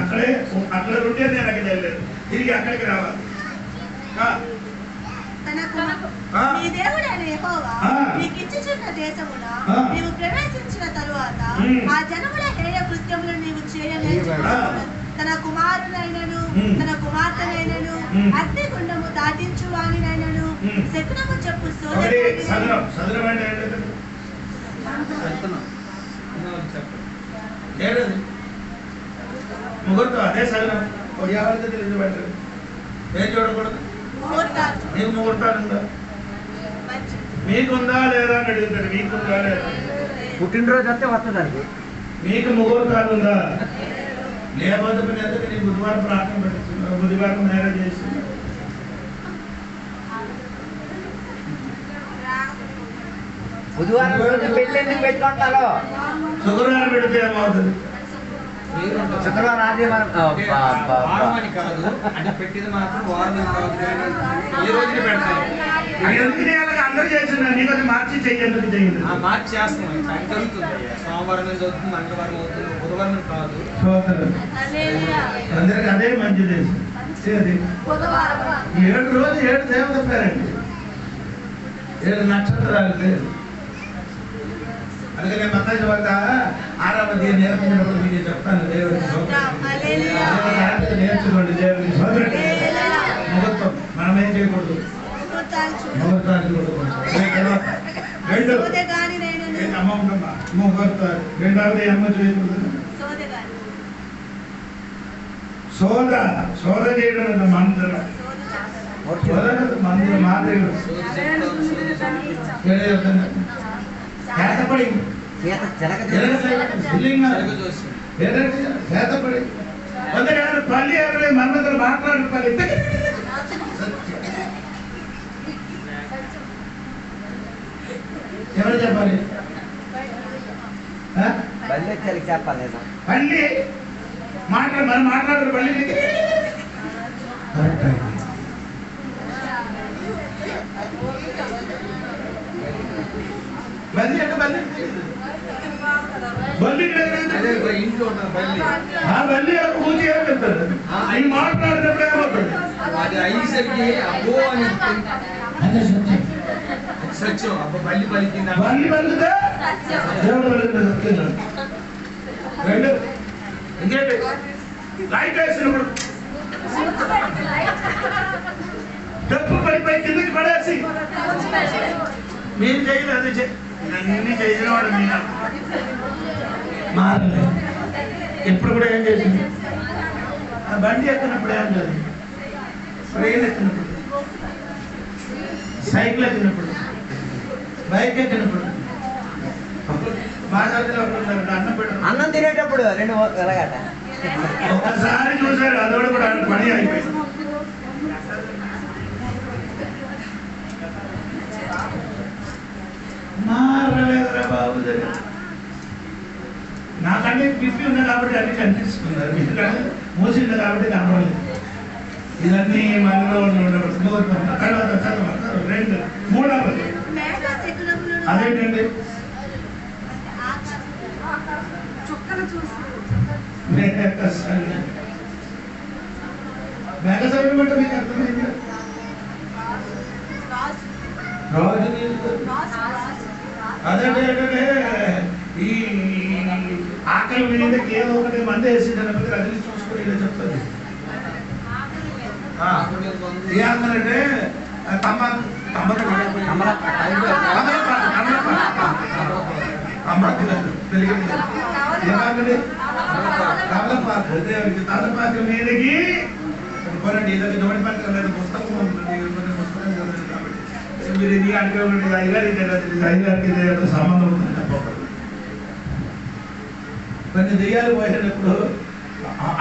అక్కడ ఉంటే నేను అక్కడికి వెళ్ళలేదు. తిరిగి అక్కడికి రావాలి. నీ దేవుడైన యెహోవా నీకిచ్చుచున్న దేశమున నీవు ప్రవేశించిన తరువాత ఆ జనముల హేయ కృత్యములను నీవు చేయలేదు. తన కుమారునైనను తన కుమార్తెనైనను అగ్నిగుండము దాటించు వానినైనను శకునము చెప్పు ముగ్గురుతో అదే సగనం తెలియదు. ఏం చూడకూడదు. నీకు ముహూర్తాలు ఉందా? మీకుందా లేదా అని అడుగుతాడు. మీకుందా లేదా? పుట్టినరోజు వస్తే వస్తుందండి. మీకు ముహూర్తాలు ఉందా? లేకపోతే మీరు ఎందుకు నీ బుధవారం ప్రార్థన పెట్టుకున్నారు? బుధవారం మ్యారేజ్ చేస్తున్నారు. బుధవారం పెళ్లి ఎందుకు పెట్టుకుంటారో శుక్రవారం పెడితే ఏమవుతుంది? శుక్రవారం ఆదివారం కాదు అంటే పెట్టింది మాత్రం వారం ఏ రోజున పెడతారు. అందరూ చేస్తున్నారు. నీకు అది మార్చి చెయ్యి. ఎందుకు చెయ్యండి? మార్చి చేస్తాం. జరుగుతుంది. సోమవారం చదువుతుంది, మంగళవారం అవుతుంది. బుధవారం కాదు. సోదరు అందరికి అదే మంచి దేశం. అది 7 రోజులు 7 దేవత పేరండి, 7 నక్షత్రాలు పేరు. అందుకనే మత్తయి వార్త 6వ అధ్యాయం నేర్పించినప్పుడు మీకు చెప్తాను. దేవుడికి నేర్చుకోండి. దేవుడికి ముహూర్తం మనం ఏం చేయకూడదు, ముహూర్తాలు చూడకూడదు. అమ్మ ఉంటమ్మా ముహూర్తాలు. రెండవది అమ్మ చేయకూడదు, శోధ చేయడం మందులు మందులు మాదిరి చేతపడి చేతపడి పల్లి ఎవరు మన్మతులు మాట్లాడు పల్లి ఎవరు చెప్పాలి? చెప్పాలి పల్లి మనం మాట్లాడరు పల్లి బల్లి అంటే బల్లి బల్లి ఇంట్లో ఉంటుంది బల్లి. బల్లి పూజ చెప్తారు. అవి మాట్లాడినప్పుడు ఏమవుతుంది? అది అయ్యేసరికి అబ్బో అని సత్యం. అబ్బ బల్లి పలికింది. బల్లి పలికితే దేవుడు పలికితే రెండు ఇంకేంటి? లైట్ వేసినప్పుడు డబ్బు పడిపోయి కిందకి పడేసి మేము చేయలేదు. అది అన్ని చేసిన వాడు నేను మారలే. ఇప్పుడు కూడా ఏం చేసింది? ఆ బండి ఎక్కినప్పుడు ఏం జరిగింది? ట్రైన్ ఎక్కినప్పుడు, సైకిల్ ఎక్కినప్పుడు, బైక్ ఎక్కినప్పుడు, అన్నం తినేటప్పుడు 2 వెలగాట ఒకసారి చూసారు, అదోడు కూడా పని అయిపోయింది. మారలేదురా బాబు. నాకంటే పిప్పి ఉంది కాబట్టి అన్ని కనిపిస్తున్నారు, ఎందుకంటే మూసింది కాబట్టి కనపడలేదు. ఇదన్నీ మనలో తర్వాత 2 3 అదేంటండి? మేఘసభ్యం అంటే మీకు అర్థమైంది? అదే ఈ ఆకలి మీద ఏదో ఒకటి మంది వేసిందన్నప్పుడు అది చూసుకొని ఇలా చెప్తుంది. ఏ ఆకలి అంటే తమలపాకు మీదకి కొనండి. ఇదొక జోడి పక్కన లేదు, పుస్తకం పుస్తకం కాబట్టి మీరు ఇది అనుకోండి. అయ్యగారికి సంబంధం ఉంటుంది తప్పకుండా. కొన్ని దెయ్యాలు పోయేటప్పుడు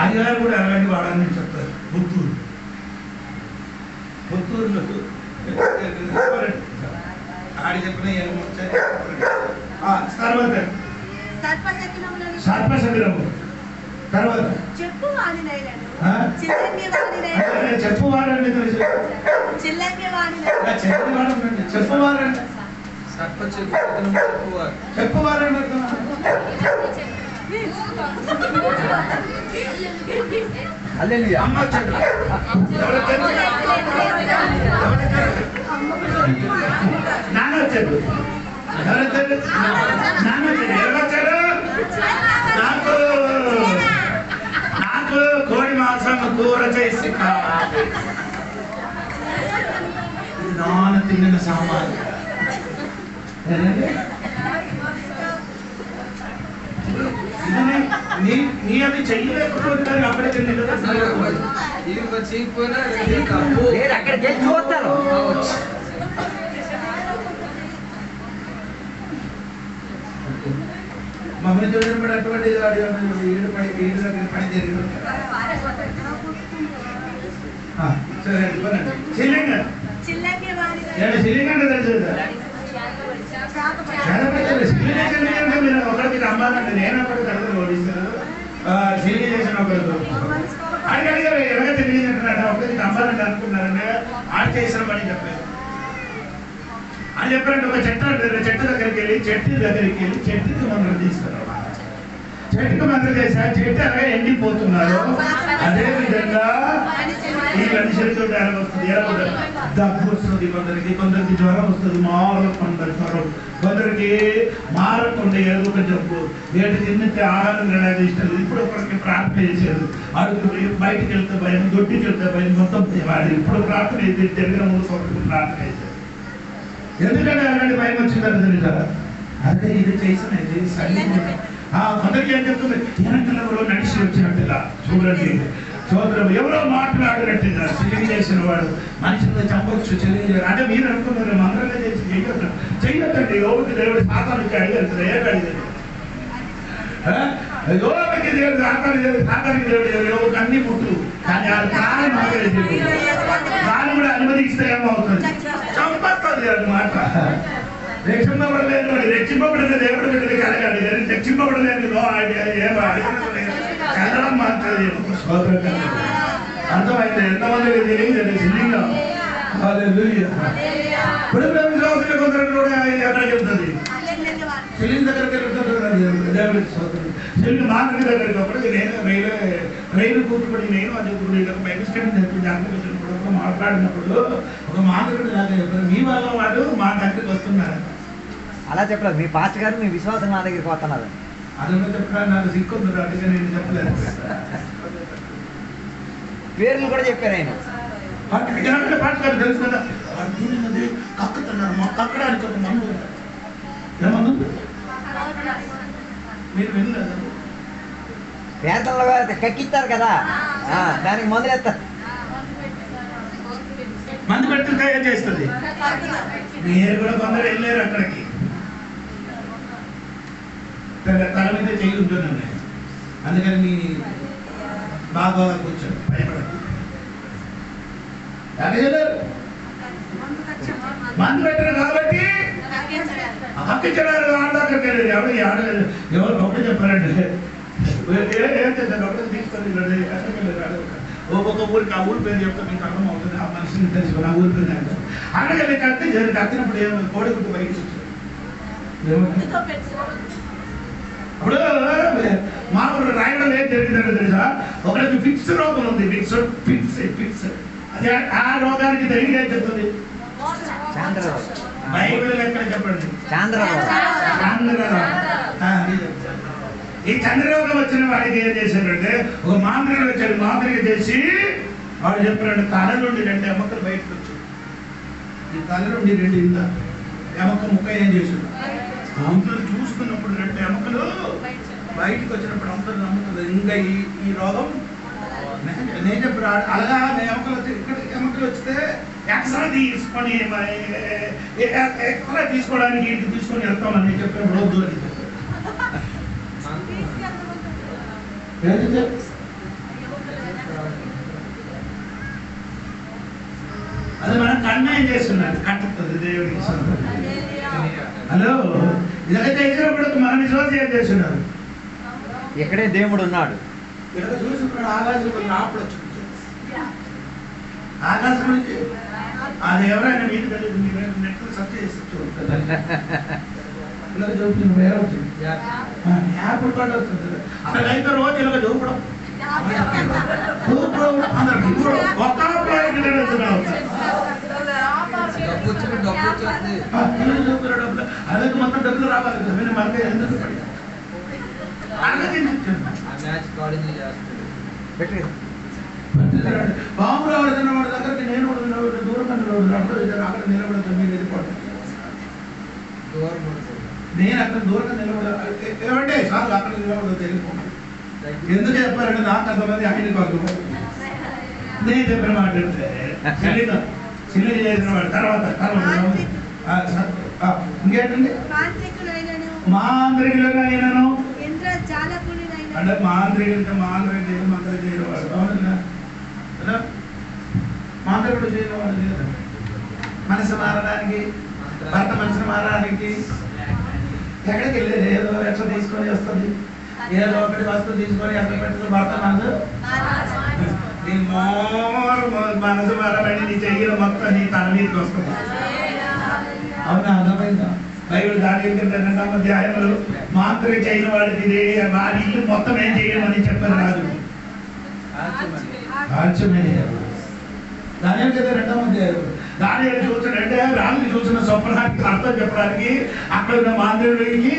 అయ్యగారు కూడా అలాంటి వాడాలని చెప్తారు. పుత్తూరులో ఆడి చెప్పిన తర్వాత సర్పశకరము తర్వాత చెప్పువారండి. చెప్పువారండి చెప్పువారండి నాన్న వచ్చారు. నాకు కోడి మాంసం కూర చేసి నాన్న తిన్న సామాన్ నీ అది చెయ్యలేకపోతే అప్పుడే తింది కదా. అక్కడికి చూస్తాను. మమ్మల్ని చూసినప్పుడు అటువంటి పని జరిగింది. సరే శిలింగ తెలుసు మీరు ఒకరికి అమ్మాలంటే నేను ఒకటి తరగతి ఓడిస్తారు. శిలింగ చేసిన ఒకరు అడిగారు ఎలాగ తెలియజేస్తున్నాడు. ఒకరికి అమ్మాలంటే అనుకున్నారంటే ఆడ చేసిన పని చెప్పారు. అని చెప్పారంటే ఒక చెట్టు దగ్గరికి వెళ్ళి చెట్టుకి మమ్మల్ని తీసుకున్నాం. చెట్టుకు మంత్రం చేసి ఆ చెట్టు అలాగే ఎండిపోతున్నారు. అదే విధంగా ఈ మనుషులతో ఎలా వస్తుంది, ఎలా ఉంటుంది? దగ్గు వస్తుంది కొందరికి, కొందరికి జ్వరం వస్తుంది, మారకుండా జ్వరం, కొందరికి మారకుండా ఏదో ఒక జబ్బు, ఏటి తిన్నితే ఆహారం తినడానికి ఇష్టం. ఇప్పుడు ఒకరికి ప్రార్థన చేశారు, అడుగు బయటికి వెళ్తే భయం, దొడ్డికి వెళ్తే భయం, మొత్తం వాడు ఇప్పుడు ప్రార్థన అయితే జరిగిన 3 సంవత్సరాలు ప్రార్థన చేశారు. ఎందుకంటే అలాంటి భయం వచ్చిందని తెలుసా? అదే ఇది చేసినది కొందరికి ఏం చెప్తుంది, వెనకలు ఎవరో నడిచి వచ్చినట్టుగా చూడండి, సోదరం ఎవరో మాట్లాడినట్టుగా సిలింగ్ చేసిన వాడు మనుషులు చంపవచ్చు, చెల్లి అంటే మీరు అనుకున్నారు మంత్రంగా చేసి చెయ్యొద్దండి. ఎవరికి దేవుడు సాతానికి అడిగారు, ఏ అడిగారు? యోగకి దేవుడు సాతానికి దేవుడు ఎవరికి అన్ని పుట్టు, కానీ ఆ ప్రాణం ఆగలేదు. దాన్ని కూడా అనుమతిస్తే ఏమవుతుంది? చంపస్తుంది అన్నమాట. రక్షింపబడలేదు, రక్షింపబడిన దేవుడు బిడ్డలు కలగాలి, రక్షింపబడలేదు కలడం మాత్రమే. అర్థమైతే ఎంతమందికి తెలియదు సిల్లింగా. ఇప్పుడు విశ్వాసులు కొందరు కూడా ఎక్కడికి వెళ్తుంది, సిలింగ్ దగ్గరికి వెళ్తుంది. దేవుడి సోదరుడు సిలింగ్ మార్గం దగ్గరికి అప్పటికి నేను రైలు కూర్చుబడి నేను అదే బైబిల్ మాట్లాడినప్పుడు ఒక మాధవుడు లాగా చెప్పారు, మీ వల్ల వాడు మా దగ్గరికి వస్తున్నారు. అలా చెప్పలేదు, మీ పాస్టర్ గారు మీ విశ్వాసం నా దగ్గరికి వస్తున్నారు. అదన్నా చెప్పడానికి నాకు సిక్కుంది, అందుకే నేను చెప్పలేదు. పేర్లు కూడా చెప్పారు ఆయన. పాటగారు తెలుసు కదా, అర్జునున్నది కక్కుతున్నారు, మా కక్కడానికి ఒక మందు ఏమన్నా మీరు వెళ్ళలేదు? పేదల్లో కక్కిస్తారు కదా, దానికి మందులేస్తారు. మందు పెడితే ఏం చేస్తుంది? మీరు కూడా కొందరు వెళ్ళారు అక్కడికి, తల మీద చెయ్యి ఉంటుందండి, అందుకని మీ బాగా కూర్చోండి, భయపడదు. మందు పెట్టారు కాబట్టి హక్కించడానికి ఆడదాకా తెలియదు. ఎవరు ఒకటి చెప్పారంటే ఏం చేశారు, ఒకటి తీసుకొని ఒక ఊరికి ఆ ఊరి పేరు చెప్తే మీకు అర్థం అవుతుంది, ఆ మనిషిని తెలుసుకుని ఆ ఊరి పేరు అంటారు. అక్కడికి కత్తినప్పుడు ఏమో కోడి గుడ్డు బయటకు అప్పుడు మామూలు రాయడం ఏం జరిగిందంటే తెలుసా, ఒకరికి ఫిక్స్ రోగం ఉంది, ఫిక్స్ అదే ఆ రోగానికి తెలియదు ఏం చెప్తుంది? బైబిల్ ఎక్కడ చెప్పండి? ఈ చంద్రరోగం వచ్చిన వాడికి ఏం చేశారంటే ఒక మాంత్రికుడు వచ్చాడు, మాంత్రిక చేసి వాడు చెప్పాడు తల నుండి 2 ఎముకలు బయటకు వచ్చాడు. ఈ తల నుండి 2 ఇంత ఎముక ముక్క ఏం చేశాడు, అందరూ చూసుకున్నప్పుడు 2 ఎముకలు బయటకు వచ్చినప్పుడు అందరూ నమ్ముతుంది ఇంకా ఈ రోగం. నేను చెప్పాడు అలాగా ఎముకలు వస్తే ఎక్స్ట్రా తీసుకొని ఎక్స్ట్రా తీసుకోవడానికి ఇంటికి తీసుకొని వెళ్తామని నేను చెప్పాను, రోజు అని చెప్పాను. అది మనం కన్యాయం చేస్తున్నాడు, కట్టుతుంది దేవుడికి. హలో, ఇదైతే ఇచ్చినప్పుడు మన విశ్వాసం ఏం చేస్తున్నారు? ఇక్కడే దేవుడు ఉన్నాడు, ఇక్కడ చూసుకున్నాడు. ఆకాశం నాప్పుడు వచ్చి ఆకాశం నుంచి అది ఎవరైనా మీకు తెలియదు, మీరు నెట్ సర్చ్ చేసి చూడండి, చూపుతుంది వేరే వచ్చింది యాప్ కూడా వస్తుంది. అక్కడ అయితే రోజు ఇలాగ చూపడం ఒక్క అలాగే మొత్తం డబ్బులు రావాలి, మనకి ఎందుకు బాబు రావడుతున్న వాడి దగ్గరికి నేను దూరంగా అక్కడ నిలబడతాను, మీరు వెళ్ళిపోతాను. నేను అక్కడ దూరంగా నిలబడే సార్ అక్కడ నిలబడదు తెలియకుండా ఎందుకు చెప్పారంటే నాకు అంతమంది ఆయన కాదు నేను చెప్పిన మాట సిల్లి చేసిన వాడు తర్వాత ఇంకేంటండి మాంత్రికులైనను అంటే మాంత్రికులతో మంత్రం చేయని వాడు అవునా, మాంత్రికుడు చేయని వాడు లేదా? మనసు మారడానికి, భర్త మనసును మారడానికి ఎక్కడికి వెళ్ళేది ఏదో ఎట్లా తీసుకొని వస్తుంది, ఏదో ఒకటి వస్తువు తీసుకొని ఎక్కడ పెట్టుకుని భర్త మనసు నీ మనసు మారాలని నీ చెయ్యి మొత్తం నీ తల మీదకి వస్తుంది. అవునా, అర్థమైందా? బైబిల్ దానియేలు గ్రంథం 2వ అధ్యాయంలో మాంత్రిక చేయని వాడికి ఇదే వారి ఇల్లు మొత్తం ఏం చేయమని చెప్పారు రాజు. దానియేలు గ్రంథం 2వ అధ్యాయం. దానియేలు చూసినంటే రాజు చూసిన స్వప్నానికి అర్థం చెప్పడానికి అక్కడ ఉన్న మాంత్రికుడికి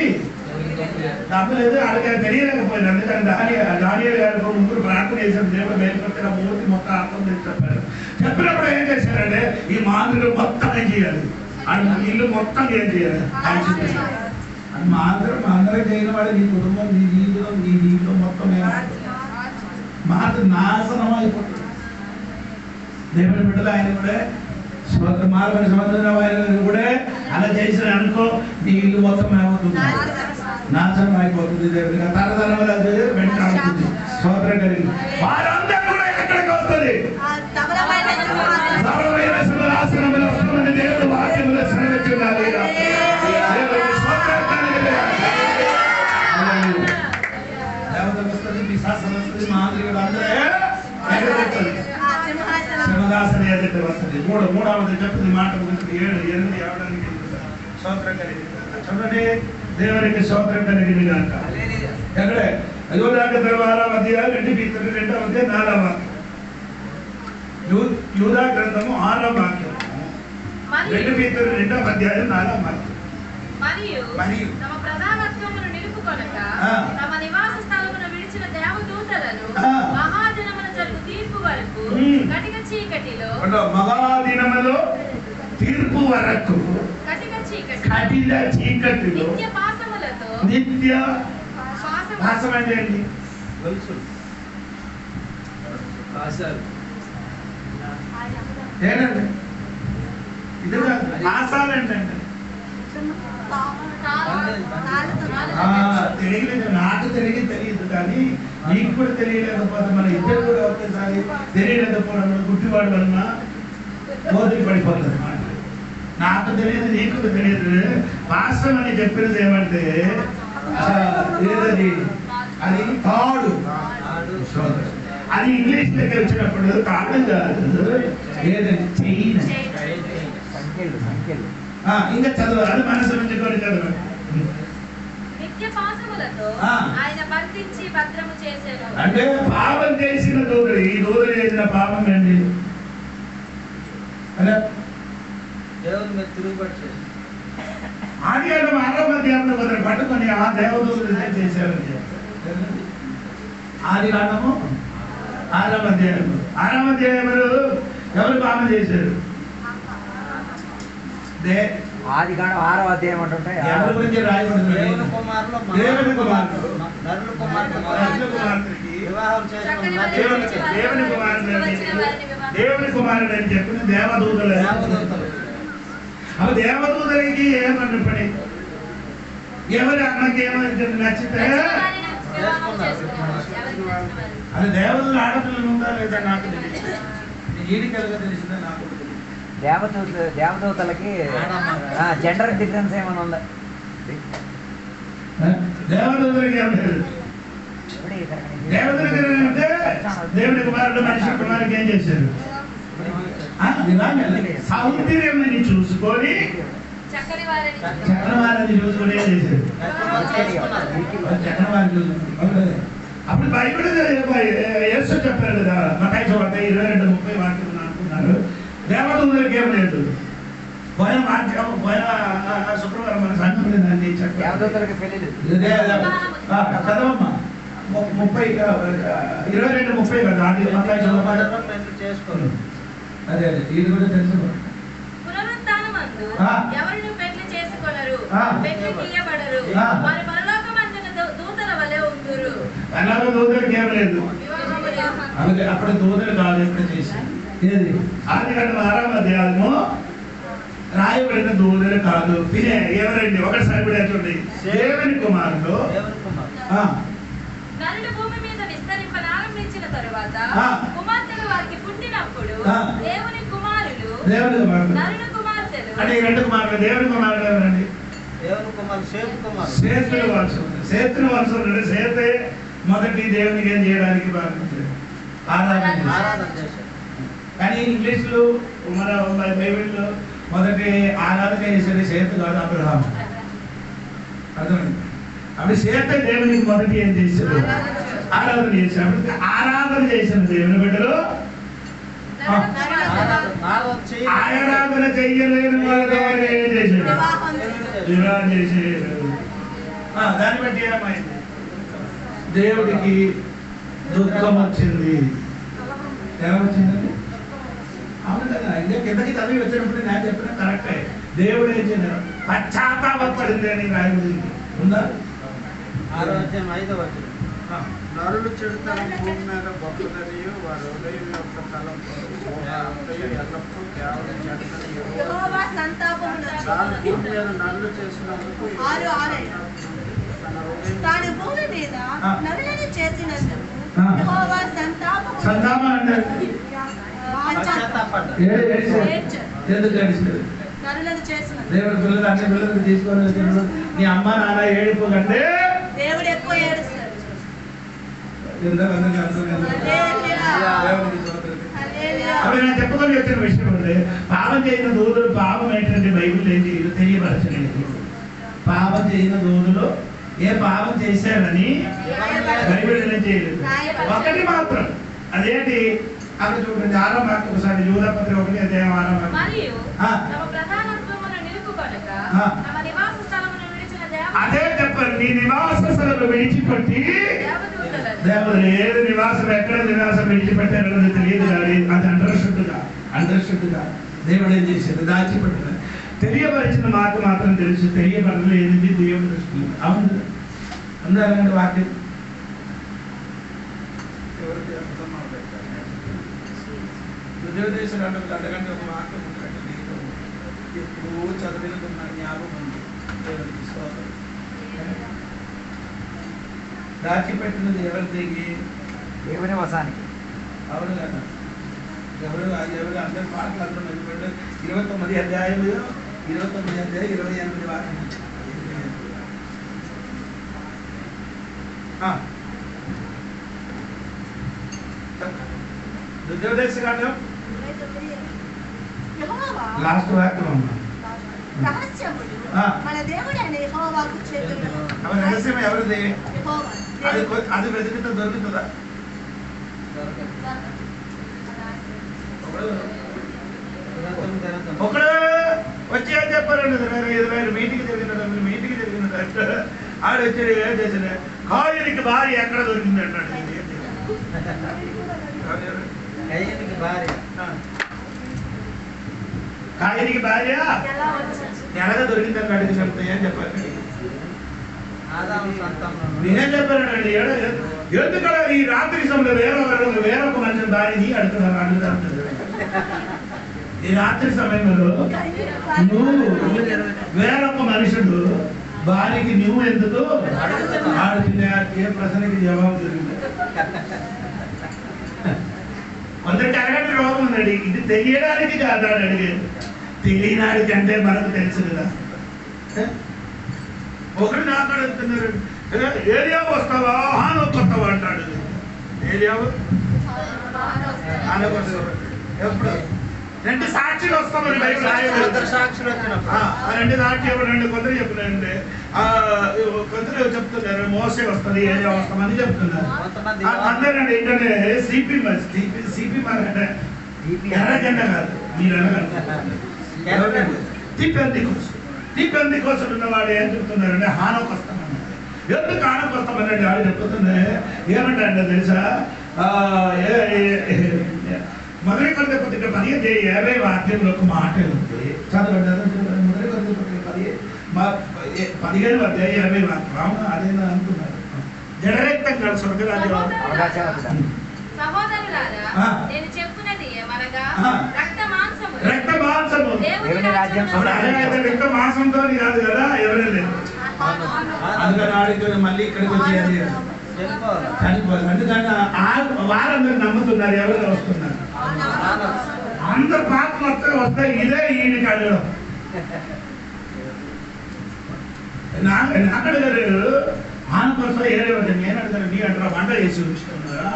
తప్పలేదు, వాళ్ళకి తెలియలేకపోయింది. అందుకని దానియేలు గారు ముగ్గురు ప్రార్థన చేశారు, దేవుడు మేలుకొట్టిన మూర్తి మొత్తం అర్థం చేసి చెప్పారు. చెప్పినప్పుడు ఏం చేశారంటే ఈ మాంత్రికుడు మొత్తం ఏం చేయాలి, ఇల్లు మొత్తం ఏం చేయాలి మాంత్రం చేయని వాడు నీ కుటుంబం, నీ జీవితం మొత్తం మాత్రం నాశనం అయిపోతుంది. దేవుని బిడ్డలు ఆయన కూడా మార్గం సంబంధం ఆయన కూడా అలా చేసిన అనుకో నీ ఇల్లు మొత్తం ఏమవుతుంది, నాశనం అయిపోతుంది. దేవుడిగా తరతరం వెంటాడుతుంది. స్తోత్రం కలిగి వారందరూ కూడా ఎక్కడికి వస్తుంది, దేవుడు వాక్యములో సెలవిచ్చున్నారు. దేవతలు వస్తుంది, పిశాచం వస్తుంది, మాంత్రికుడు అందరూ సింహాసనం ఎదుట వస్తుంది. మూడవది చెప్తుంది మాట గురించి 7, 8 అవడానికి స్తోత్రం కలిగి చూడండి. దేవునికి స్తోత్రం కలిగింది కనుక ఎక్కడే యూదాక 6వ అధ్యాయం 2 Peter 2వ అధ్యాయం 4వ వాక్యం. యూదా గ్రంథము 6వ వాక్యం, 2 Peter 2వ అధ్యాయం 4వ వాక్యం. మరియు తమ ప్రధానత్వమును నిలుపుకొనక తమ నివాస స్థలమును విడిచిన దేవదూతలను మహాదినమున జరుగు తీర్పు వరకు కటిక చీకటిలో మహాదినములో తీర్పు వరకు కటిక చీకటిలో నిత్య పాశములతో నిత్య పాశం అంటే ఏంటి? ఏంటండి ఇది పాసాలు ఏంటండి? తెలియలేదు, నాకు తెలియదు కానీ నీకు కూడా తెలియలేకపోతే మన ఇద్దరు కూడా ఒకేసారి తెలియలేకపోవడం గుడ్డివాడు వలన మోదీ పడిపోతుంది అన్నమాట. నాకు తెలియదు, నీకు తెలియదు. పాసం అని చెప్పినది ఏమంటే ఏదది, అది తాడు. అది ఇంగ్లీష్ దగ్గర వచ్చినప్పుడు తాడు కాదు, ఏదండి చైన్. ఇంకా చదవాలి, అది మనసు నుంచి కూడా చదవాలి. అంటే పాపం చేసిన దూదలు, ఈ దూదలు చేసిన పాపం ఏంటి? ఆదికాండం 6వ అధ్యాయంలో కొందరు పట్టుకొని ఆ దేవదూతలు చేశారని చెప్పారు. ఆదికాండము 6వ అధ్యాయంలో ఎవరు పాపం చేశారు? ఆదికాండం 6వ అధ్యాయం అంటుంటే ఎవరి గురించి రాయబడింది? దేవుని కుమారుడు దేవుని కుమారుడు అని చెప్పిన దేవదూతలు. అవి దేవదూతలకి ఏమన్నా పని, ఎవరి అన్నకి ఏమైతే నచ్చితే అది దేవతలు ఆడపిల్లలు ఉందా లేదా నాకు తెలియదు, ఈడికలుగా తెలిసిందా నాకు. దేవదూతలకి జెండర్ డిఫరెన్స్ ఏమైనా ఉందా? దేవదూతలకి ఏమంటారు? దేవతలకి దేవుని కుమారుడు మనిషి కుమారుడికి ఏం చేశారు? సౌందర్యాన్ని చూసుకొని చక్రవారిని చూసుకొని ఏం చేశారు? చక్రవారిని చూసుకుని. అప్పుడు బైబిల్ యేసు చెప్పారు కదా, మత్తయి 22:30 వాక్యం అనుకున్నారు. దేవదూతలకి ఏం లేదు. పోయిన శుక్రవారం మన సంఘం లేదండి దేవదూతలకి పెళ్లి చదవమ్మా 22:30 కదా. అదే ఇది కూడా తెలుసు. పునరుత్థానమందు ఎవరిని పెళ్లి చేసుకొనరు, పెళ్లి తీయబడరు, వారి పరలోకమందున దూతల వలె ఉందురు. పరలోక దూతలకి ఏం లేదు. అప్పుడు దూతలు కాదు, ఎప్పుడు చేసి ఏది ఆదికాండం 6వ అధ్యాయము రాయబడిన దూతలు కాదు. ఎవరండి? ఒకసారి కూడా చూడండి. దేవుని కుమారుడు నరుడు భూమి మీద విస్తరింపనారంభించిన తరువాత కుమార్తెలు వారికి పుట్టినప్పుడు దేవుని కుమారులు నరుడు కుమార్తెలు అంటే 2 కుమారులు. దేవుని కుమారుడు ఎవరండి? సేతుని వంశం. సేతే మొదటి దేవునికి ఏం చేయడానికి ఆరాధన. కానీ ఇంగ్లీష్లో మన బైబిల్లో మొదటి ఆరాధన చేసేది సేతు కాదు, అబ్రహాం. అర్థమైంది. అప్పుడు చేత దేవునికి మొదటి ఏం చేశారు? ఆరాధన చేశారు. ఆరాధన చేసిన దేవుని బిడ్డలు ఆరాధన చెయ్యలేని వారు ఏం చేశారు? వివాహం చేసేరు. దాన్ని బట్టి ఏమైంది? దేవుడికి దుఃఖం వచ్చింది. ఏమొచ్చిందండి? అవును కదా, ఇదే కిందకి చదివి వచ్చినప్పుడు నేను చెప్పిన కరెక్టే. దేవుడు ఏం చేశారు? పశ్చాత్తాపడింది అని రాయబడింది. ఉందా? నరులు చెడుతనం భూమి మీద గొప్పదనియు వారి హృదయం యొక్క తలంపు ఎల్లప్పుడూ కేవలం చెడుతనియు భూమి మీద నరులు చేసినందుకు తాను భూమి మీద నరులను చేసినందుకు సంతాపం అంటే నరులను చేసిన దేవుడు పిల్లలు అన్ని పిల్లలు తీసుకొని వచ్చినప్పుడు నీ అమ్మ నాన్న ఏడుపు కంటే దేవుడు ఎక్కువ ఏడుస్తాడు. అప్పుడు నేను చెప్పుకొని వచ్చిన విషయం అంటే పాపం చేయని దూదులు పాపం ఏంటంటే బైబిల్ ఏంటి తెలియపరచలేదు. పాపం చేయని దూదులు ఏ పాపం చేశాడని బైబిల్ ఏం చేయలేదు. ఒకటి మాత్రం అదేంటి? అక్కడ చూడండి ఆరంభం ఒకసారి యూదాపత్రి 1 ఆరంభం. అదే చెప్పండి, నీ నివాస స్థలం విడిచిపెట్టి దేవుడు ఏది నివాసం ఎక్కడ నివాసం విడిచిపెట్టారన్నది తెలియదు కానీ అది అండర్స్టూడ్గా దేవుడు ఏం చేశాడు? దాచిపెట్టాడు. తెలియపరిచిన మాట మాత్రం తెలుసు, తెలియపడలేదు దేవుడు దృష్టి. అవును అందరండి వాక్యం ఉద్యోగదేశాలు అంటే అంతకంటే ఒక వాక్యం ఉంటుంది. ఎప్పుడూ చదివిన జ్ఞాపకం ఉంది. దేవుడికి స్తోత్రం. దాచిపెట్టినది ఎవరి దిగి? దేవుని వసానికి. అవును కదా, ఎవరు అందరి పాటలు అందరూ మర్చిపోయారు. 29 అధ్యాయులు 28 వాక్యం. దుర్యోదేశకాండం లాస్ట్ వాక్యం రహస్యములు మన దేవుడైన యెహోవాకు చేతులు. రహస్యం ఎవరిది? అది వెతికితే దొరుకుతుందా? ఒకడు వచ్చి ఏం చెప్పారండి? మీటింగ్ జరిగినట్టు ఆవిడ వచ్చి ఏం చేసిన కాయునికి భార్య ఎక్కడ దొరికింది అన్నాడు. కాయునికి భార్య ఎలాగ దొరికిందని అడిగినప్పుడు ఏం చెప్పారు? నేనేం చెప్పానండి? ఎందుకడ ఈ రాత్రి సమయంలో వేరొక మనిషి భార్యని అడుగుతాను. ఈ రాత్రి సమయంలో నువ్వు వేరొక మనుషుడు భార్యకి నువ్వు ఎందుకు ఆడుతున్నా? ఏ ప్రశ్నకి జవాబు దొరికింది? కొందరికి అడగండి రోగం ఉందండి. ఇది తెలియడానికి కాదా అడిగేది? తెలియనాడికి అంటే మనకు తెలుసు కదా. ఒకరు నాకు అడుగుతున్నారు, ఏరియా వస్తావా హానోకి వస్తావా అంటాడు. ఏరియా ఎప్పుడు 2 సాక్షులు వస్తామని సాక్షులు వచ్చినప్పుడు 2 సాక్షులు 2 కొందరు చెప్పినారండి. కొందరు చెప్తున్నారు మోసే వస్తుంది, ఏరియా వస్తామని చెప్తున్నారు. అందరండి ఏంటంటే సిపి అంటే ఎర్రజెండా కాదు, మీరు ఎర్రగండి తీపెంది కోసం ఉన్నవాడు ఏం చెప్తున్నారంటే హానోకి వస్తామన్నారు. ఎందుకు హానోకి వస్తామనండి? ఆవిడ చెప్తుంది ఏమంటారంటే తెలుసా? మొదటి కొద్ది 15 వాక్యంలో ఒక మాట ఉంది, చదవండి. మొదటి కొద్ది 15 అధ్యాయం 20 వాక్యం. అవును అదేనా అనుకున్నారు. జడరెక్తంగా స్వర్గరాజ్యం. రక్త మాంసము రక్త మాంసంతో కాదు కదా, ఎవరే లేదు. అందుకని ఆడికి మళ్ళీ ఇక్కడికి వచ్చి చనిపోదు. అందుకని వారందరూ నమ్ముతున్నారు, ఎవరు వస్తున్నారు. అందరు పాత్రలు వస్తాయి. ఇదే ఈయనకి అడగడం. నాకు అడిగారు ఆన కోసం ఏరే నేను అడిగారు. నీ అంటారా వంట చేసి ఉంచుతున్నారా?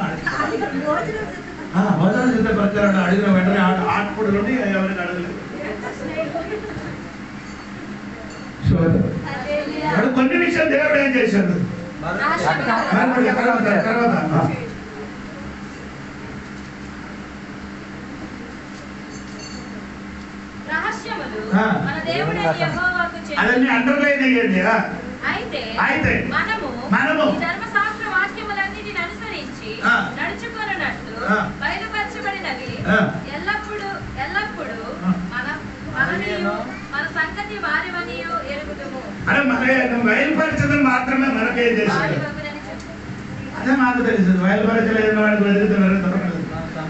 భోజనం సిద్ధపరచారు. అడిగిన వెంటనే ఆటపూడి నుండి ఎవరికి అడగలేదు. వాడు కొన్ని విషయం దేవుడు ఏం చేశాడు తర్వాత అవన్నీ అండర్లైన్ అయ్యండి. అయితే మనము ధర్మశాస్త్ర వాక్యములన్నిటిని అనుసరించి నడుచుకొనున్నట్లు బయలుపరచబడినవి ఎల్లప్పుడు మన సంగతి వారివనియు ఎరుగుదుము. బయలుపరచడం మాత్రమే మనకేం చేశాడు అదే మాకు తెలుసు. బయలుపరచలేదు వాడికి వెతుకుతున్నారు దొరకలేదు.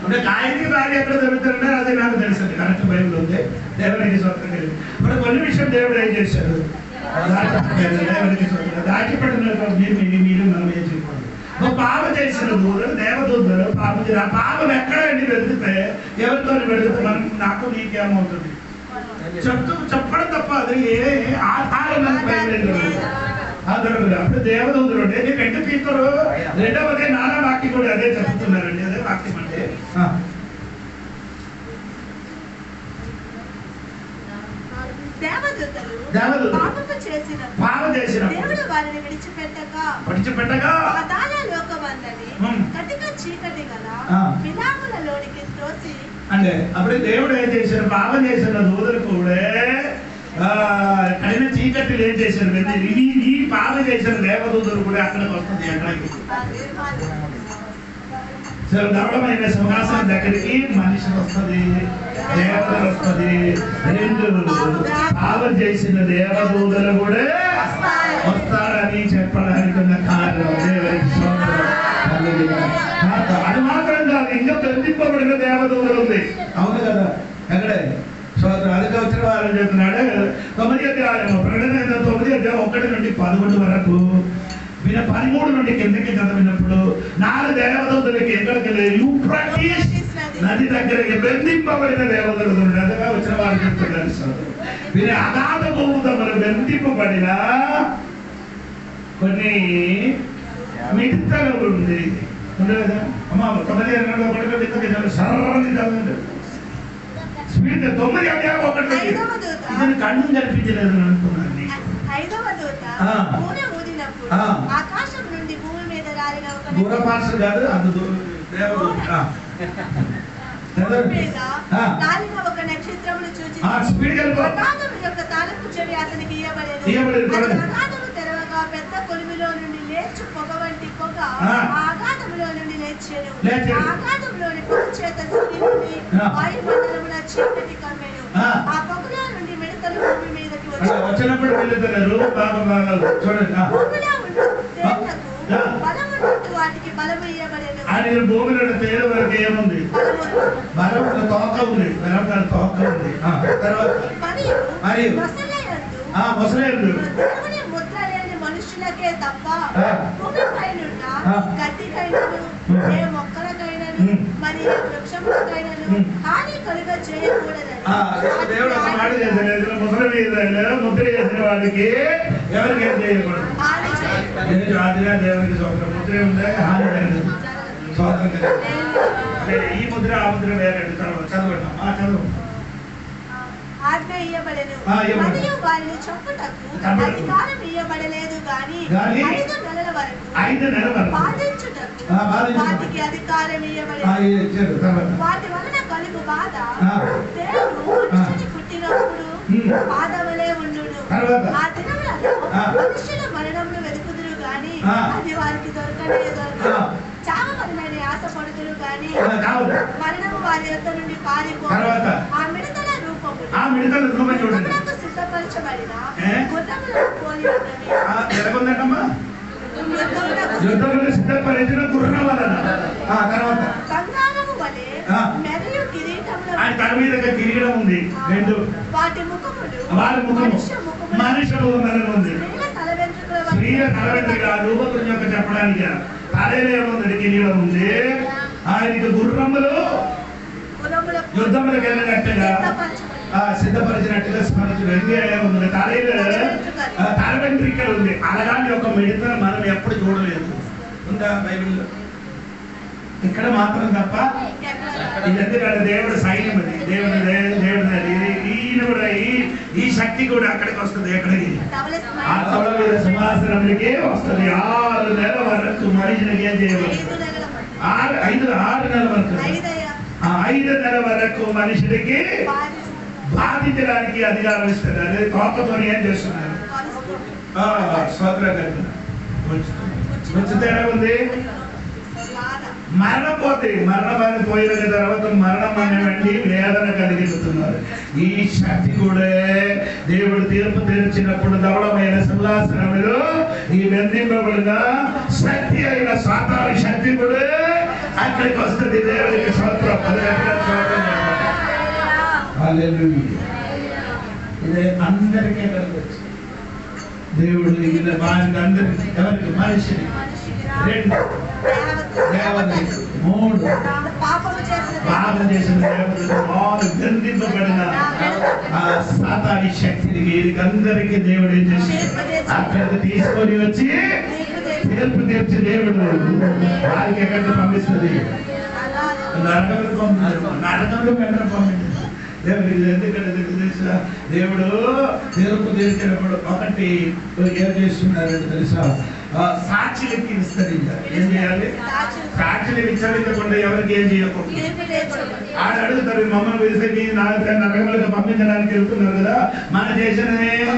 అంటే ఆయనకి భార్య ఎక్కడ దొరుకుతున్నారో అదే నాకు తెలుసు. కరెక్ట్ బైబిల్ ఉంది. దేవునికి స్వతంత్రం కలిగి ఇప్పుడు కొన్ని విషయం దేవుడు ఏం చేశాడు దేవునికి స్వతంత్రం దాచిపెట్టిన మీరు మనం ఏం చేయకూడదు. పాప చేసిన దూరం దేవదూతలు పాప ఆ పాపం ఎక్కడండి వెతుకుతే ఎవరితో వెతుకుతే మనం నాకు నీకేమవుతుంది చెప్పడం తప్ప అది ఏ ఆధారం ఆధారం. అప్పుడు దేవదూతలు ఉంటే నీకు ఎంత తీస్తారు. రెండవది నానా వాక్యం కూడా అదే చెప్తున్నారండి. అదే వాక్యం అంటే పాపం చేసిన దేవుడు వారిని విడిచిపెట్టగా చీకటి గల విలాములలోనికి త్రోసి అంటే అప్పుడు దేవుడు ఏం చేశారు పాపం చేసిన దూతలు కూడా కడిన చీకట్లు ఏం చేశారు ఈ పాపం చేసిన దేవదూతలు కూడా అక్కడికి వస్తుంది. ఎక్కడికి దృఢమైన సింహాసనం దగ్గరికి మనిషి వస్తుంది, దేవతలు వస్తుంది. రెండు పాపం చేసిన దేవదూతలు కూడా వస్తారని చెప్పడానికి ఉన్న కారణం దేవునికి అది మాత్రం కాదు, ఇంకా ప్రతింపబడిన దేవదూతలు ఉంది. అవును కదా ఎక్కడే సోదరు అధిక వచ్చిన వారని చెప్తున్నాడు. 9వ అధ్యాయం ప్రకటన 9వ అధ్యాయం 1 నుండి 11 వరకు 13 నుండి కిందకి చదివినప్పుడు 4 దేవదూతలకి ఎక్కడికి యూఫ్రటీస్ నది దగ్గరికి బంధింపబడిన దేవదూతలు అదిగా వచ్చిన వారు చెప్తున్నారు. వీరి అగాధ భూతములు బంధింపబడిన కొన్ని మిడతలు ఉంది కదా అమ్మ 9 సర్రని చదవండి స్పీడ్ 9వ అధ్యాయం 1 ఇది కన్ను కనిపించలేదు అనుకున్నాను. 5వ దూత పూనె ఊదినప్పుడు ఆకాశం నుండి భూమి మీద రాలిన ఒక దూరపార్శ్వ కాదు అది దేవదూత నక్షత్రమును చూచి స్పీడ్ అగాధము యొక్క తాలపు చెవి అతనికి ఇయ్యబడెను. అగాధము తెరవగా పెద్ద కొలిమిలో నుండి లేచు పొగ వంటి పొగ ఆగాధములో నుండి లేచెను. ఆగాధంలోని పొగ చేత సూర్యుని వాయుమండలమున చీకటి కమ్మెను. ఆ పొగలో నుండి మిడతలు భూమి మీదకి వచ్చినప్పుడు వెళ్తున్నారు. భూమిలో ఉన్న తేళ్లకు బలమున్నట్టు వాటికి బలము ఇయ్యబడెను. ఆయన భూమిలో తేలు వరకు ఏముంది బలం తోక ఉంది. బలం తోక ఉంది. తర్వాత మొసలేందు ముద్ర లేని మనుషులకే తప్ప భూమిపైనున్న గడ్డికైనను ఏ మొక్కలకైనను మరి ఏ వృక్షములకైనను హాని కలుగ చేయకూడదని దేవుడు ఒక మాట చేశాడు. ముసలి మీద ముద్ర చేసిన వాడికి ఎవరికి ఏం చేయకూడదు. ఆదిగా దేవునికి స్వతంత్రం ముద్ర ఉందా హాని జరగదు. స్వాతంత్రం ఈ ముద్ర ఆ ముద్ర వేరే చదవండి చదువు. ఆజ్ఞ ఇయ్యబడెను మరియు వారిని చంపుటకు అధికారం ఇయ్యబడలేదు గాని 5 నెలల వరకు బాధించుటకు వాటికి అధికారం ఇయ్యబడెను. వాటి వలన కలుగు బాధ దేవుడు మనిషిని పుట్టినప్పుడు బాధ వలె ఉండును. ఆ దినములలో మనుషులు మరణమును వెతుకుదురు గాని అది వారికి దొరకనే దొరకదు. చావమరణాన్ని ఆశపడుతురు గాని మరణము వారి యొద్ద నుండి పారిపోదు. ఆ మిడతల రూపములు సిద్ధపరచబడిన గుర్రములను పోలి ఉన్నవి. సిద్ధపరిచిన గుర్రం వలన బంగారము వలె మెరియు కిరీటములు తన మీద కిరీటం ఉంది. రెండు వాటి ముఖములు వారి ముఖము మనిషి ఉంది. స్త్రీల తల వెంట్రుకల రూపం యొక్క చెప్పడానికి తలలో ఏముంది కిరీటం ఉంది. ఆయనకి గుర్రములు యుద్ధములకు వెళ్ళినట్టుగా సిద్ధపరిచినట్టుగా స్మరించిన ఉంది. తల వెంట్రుకలు ఉంది. అలాంటి ఒక మిడత మనం ఎప్పుడు చూడలేదు. ఉందా బైబిల్లో? ఇక్కడ మాత్రం తప్ప ఇది ఎందుకంటే దేవుడు సైన్యం అది. దేవుడు ఈయన కూడా ఈ శక్తి కూడా అక్కడికి వస్తుంది. ఎక్కడికి ఆ తల మీద సంవత్సరంకి వస్తుంది. 6 నెలల వరకు మనిషికి ఏం చేయవచ్చు? 6 నెలల వరకు 5 నెలల వరకు మనిషికి బాధించడానికి అధికారం ఇస్తారు. అదే తోకతో ఏం చేస్తున్నారు? తేడా ఉంది. మరణం పోతే మరణం పోయిన తర్వాత మరణం అనేవంటి వేదన కలిగిస్తున్నారు. ఈ శక్తి కూడా దేవుడు తీర్పు తీర్చినప్పుడు ధవళమైన సింహాసనములో ఈ బంధింపబడిన శక్తి అయిన సాతాను శక్తి కూడా అక్కడికి వస్తుంది. దేవుడికి స్తోత్రం. ఇదే అందరికీ కలగచ్చు. దేవుడు ఇలా వారికి అందరికి ఎవరికి? మనిషిని 2 దేవతలు 3 పాపం చేసిన దేవతలు 6 బంధింపబడిన సాతాను శక్తికి అందరికీ దేవుడు ఏం చేసి అక్కడికి తీసుకొని వచ్చి తీర్పు తీర్చి దేవుడు వారికి ఎక్కడికి పంపిస్తుంది? నరకంలో వెంటనే పంపించారు. దేవుడికి ఎందుకంటే తెలుసా? దేవుడు తీర్పు తీర్చినప్పుడు ఒకటి ఏం చేస్తున్నారంటే తెలుసా? సాక్షులకి విస్తరించారు. ఏం చేయాలి? సాక్షులు విస్తరించకుండా ఎవరికి ఏం చేయకూడదు. ఆడ అడుగుతారు, మమ్మల్ని పిలిచి నరకములకు పంపించడానికి వెళ్తున్నారు కదా, మన దేశం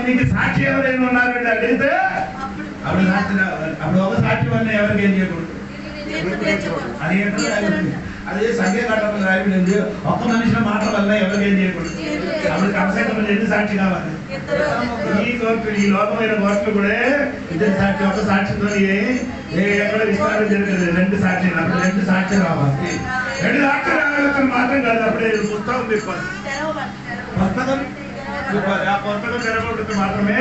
మీకు సాక్షి ఎవరైనా ఉన్నారంటే అడిగితే అప్పుడు సాక్షి రావాలి. అప్పుడు ఒక సాక్షి వల్ల ఎవరికి ఏం చేయకూడదు. అది అదే సంఖ్యాఘట్టంలో రాయబడింది. ఒక్క మనిషి మాట వల్ల ఎవరికి ఏం చేయకూడదు. అప్పుడు కంసైతం 2 సాక్షి కావాలి. ఈ లోకమైన కోర్టులు కూడా 2 సాక్షి. ఒక సాక్షితో ఎక్కడ విస్తారం జరగదు. 2 సాక్షులు. అప్పుడు 2 సాక్షి రావాలి. 2 సాక్షి రావాలి మాత్రం కాదు. అప్పుడే పుస్తకం తిప్పాలి. పుస్తకం తిప్పాలి. ఆ పుస్తకం తెరగొట్టితే మాత్రమే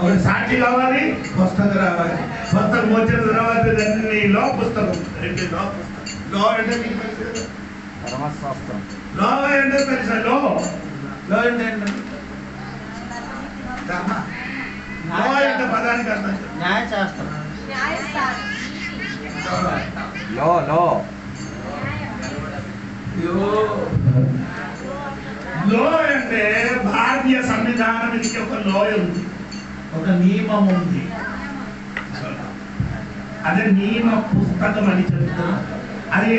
ఒక సాక్షి కావాలి, పుస్తకం రావాలి. పుస్తకం వచ్చిన తర్వాత లో పుస్తకం 2 లో పుస్తకం. లో అంటే ధర్మశాస్త్రం. లో అంటే తెలుసా? లో అంటే పదానికి అర్థం న్యాయశాస్త్రం. లో లో అంటే భారతీయ సంవిధానానికి ఒక లో ఉంది, ఒక నియమం ఉంది. అదే నియమ పుస్తకం అని చెప్తున్నా. అదే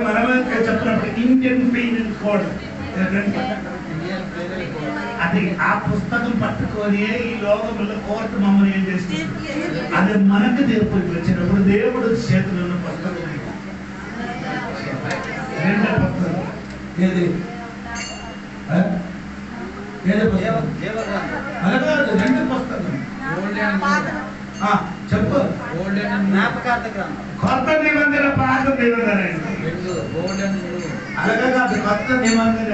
మనమే చెప్తున్నప్పుడు ఇండియన్ పీనల్ కోడ్. అది ఆ పుస్తకం పట్టుకొని ఈ లోకంలో కోర్టు మమ్మల్ని ఏం చేస్తుంది? అది మనకు తీర్పు వచ్చినప్పుడు దేవుడు చేతులు ఉన్న పుస్తకం. 2 పుస్తకం ఏది? అలాగే 2 పుస్తకం. చెప్పు. కొత్త నిబంధన పాత నిబంధన. అలాగే కాదు, కొత్త నిబంధన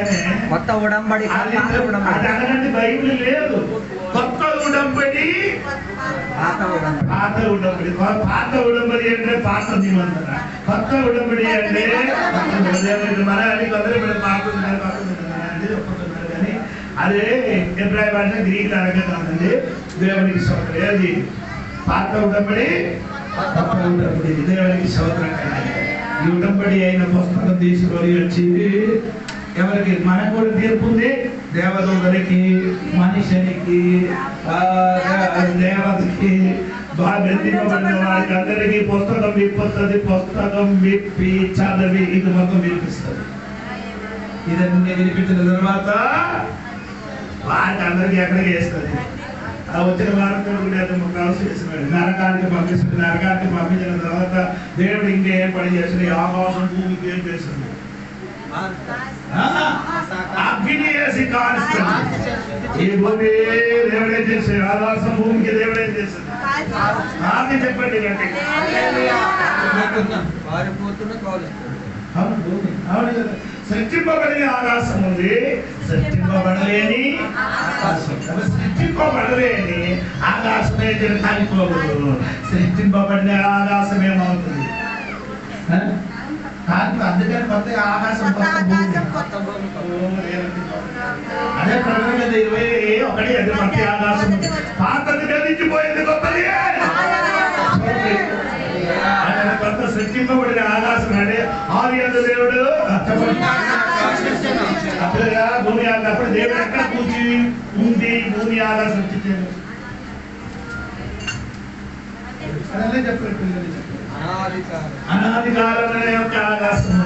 కొత్త ఉడంబడి. అది అలాంటి బైబిల్ లేదు. కొత్త ఉడంబడి, పాత ఉడంబడి. పాత ఉడంబడి అంటే పాత నిబంధన. కొత్త ఉడంబడి అంటే మలయాళీ కొందరు పాత అంటే ఒప్పుతున్నారు. కానీ అదే ఎబ్రాయి భాష గ్రీక్ అలాగే కాదండి. దేవునికి స్తోత్రం. ఏది? పాత ఉడంబడి, కొత్త ఉడంబడి. దేవునికి స్తోత్రం. ఈ ఉడంబడి అయిన పుస్తకం తీసుకొని వచ్చి ఎవరికి? మనకు కూడా తీర్పు ఉంది. దేవదూతలకి, మనిషికి, దేవతకి, బంధింపబడిన వారికి అందరికీ పుస్తకం విప్పుతుంది. పుస్తకం విప్పి చదివి ఇది మొత్తం వినిపిస్తుంది. ఇదన్నీ వినిపించిన తర్వాత వారికి అందరికీ ఎక్కడికి వేస్తుంది? వచ్చిన వారితో చేసినాడు. నరకానికి పంపిస్తుంది. నరకానికి పంపించిన తర్వాత దేవుడు ఇంకేం పని చేస్తుంది? ఆకాశం భూమికి ఏం చేస్తుంది? అగ్ని వేసి కాలుస్తుంది. ఈ భూమి దేవుడేం చేస్తుంది? ఆకాశం భూమికి దేవుడేం చేస్తుంది? ఆమె చెప్పండి. అవును కదా. సృష్టింపబడిన ఆకాశం ఉంది, సృష్టింపబడలేని ఆకాశం. సృష్టింపబడలేని ఆకాశమే కాలిపోకూడదు. సృష్టింపబడిన ఆకాశం ఏమవుతుంది? అందుకని కొత్త ఆకాశం, కొత్త భూమి. అదే ప్రకటన 21 అది కొత్త ఆకాశం. పాతది గతించిపోయింది, కొత్తది కొత్త సృష్టింపబడిన ఆకాశం. అంటే ఆది దేవుడు అప్పుడుగా భూమి అప్పుడు దేవుడు ఎక్కడ కూర్చి ఉంది? భూమి ఆకాశం సృష్టించాడు. అదే చెప్పారు పిల్లలు అనాది కాలమైన యొక్క ఆకాశం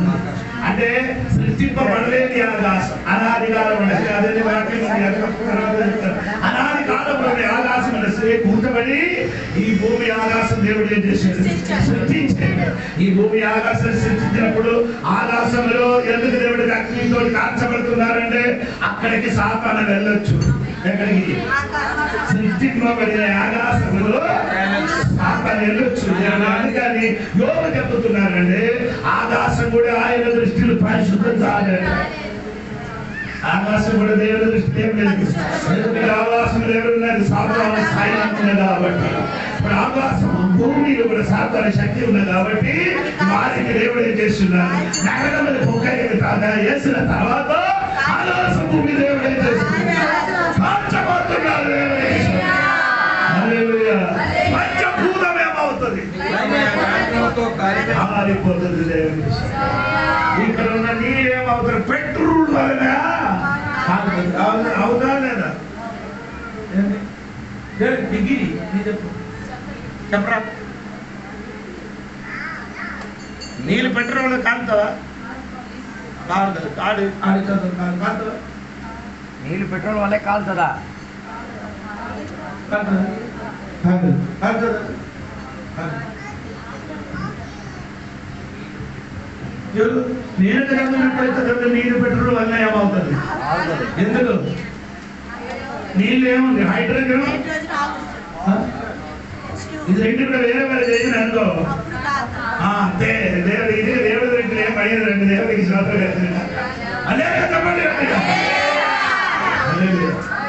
అంటే సృష్టింపబడలేని ఆకాశం అనాది కాలం అదే వాక్యం అనాది కాలంలోని ఆకాశం కూర్చబడి ఈ భూమి ఆకాశం దేవుడు ఏం చేశాడు సృష్టించాడు. ఈ భూమి ఆకాశం సృష్టించినప్పుడు ఆకాశంలో ఎందుకు దేవుడికి అగ్నితో కాల్చబడుతున్నారంటే అక్కడికి సాతాను వెళ్ళొచ్చు. ఎక్కడికి సృష్టింపబడిన ఆకాశంలో సాతాను వెళ్ళొచ్చు. అందుకని యోగు చెబుతున్నారండి ఆకాశం కూడా ఆయన దృష్టిలో పరిశుద్ధం కాలేదు. ఆకాశం కూడా దేవుడి దృష్టి ఏం లేదు. ఎందుకంటే ఆకాశం దేవుడు సాతాను స్థాయి ఉన్నది కాబట్టి ఇప్పుడు ఆకాశం భూమిలో కూడా సాతాను శక్తి ఉన్నది కాబట్టి వారికి దేవుడు ఏం చేస్తున్నారు నగరములు పొక్కకి వేసిన తర్వాత ఆకాశం భూమి దేవుడు ఏం చేస్తున్నారు పంచబడుతున్నారు. పంచభూతం ఏమవుతుంది ఆరిపోతుంది దేవుడి. ఇక్కడ ఉన్న నీరేమవుతుంది పెట్రోల్ వలన అవుతా లేదా డిగ్రీ చెప్పరా నీళ్ళు పెట్రోల్ కాలుతావా కాదు ఆడి ఆడి కాలుతావా నీళ్ళు పెట్రోల్ వల్లే కాలుతుందా నీరు పెట్రోల్ వల్ల ఏమవుతుంది ఎందుకు నీళ్ళు ఏముంది హైడ్రోజన్ ఇది రెండు కూడా వేరే వేరే చేసిన అనుకో అంతే దేవుడు ఇది దేవుడి దగ్గర ఏం అయ్యేది రెండు దేవుడికి అనేక చెప్పండి.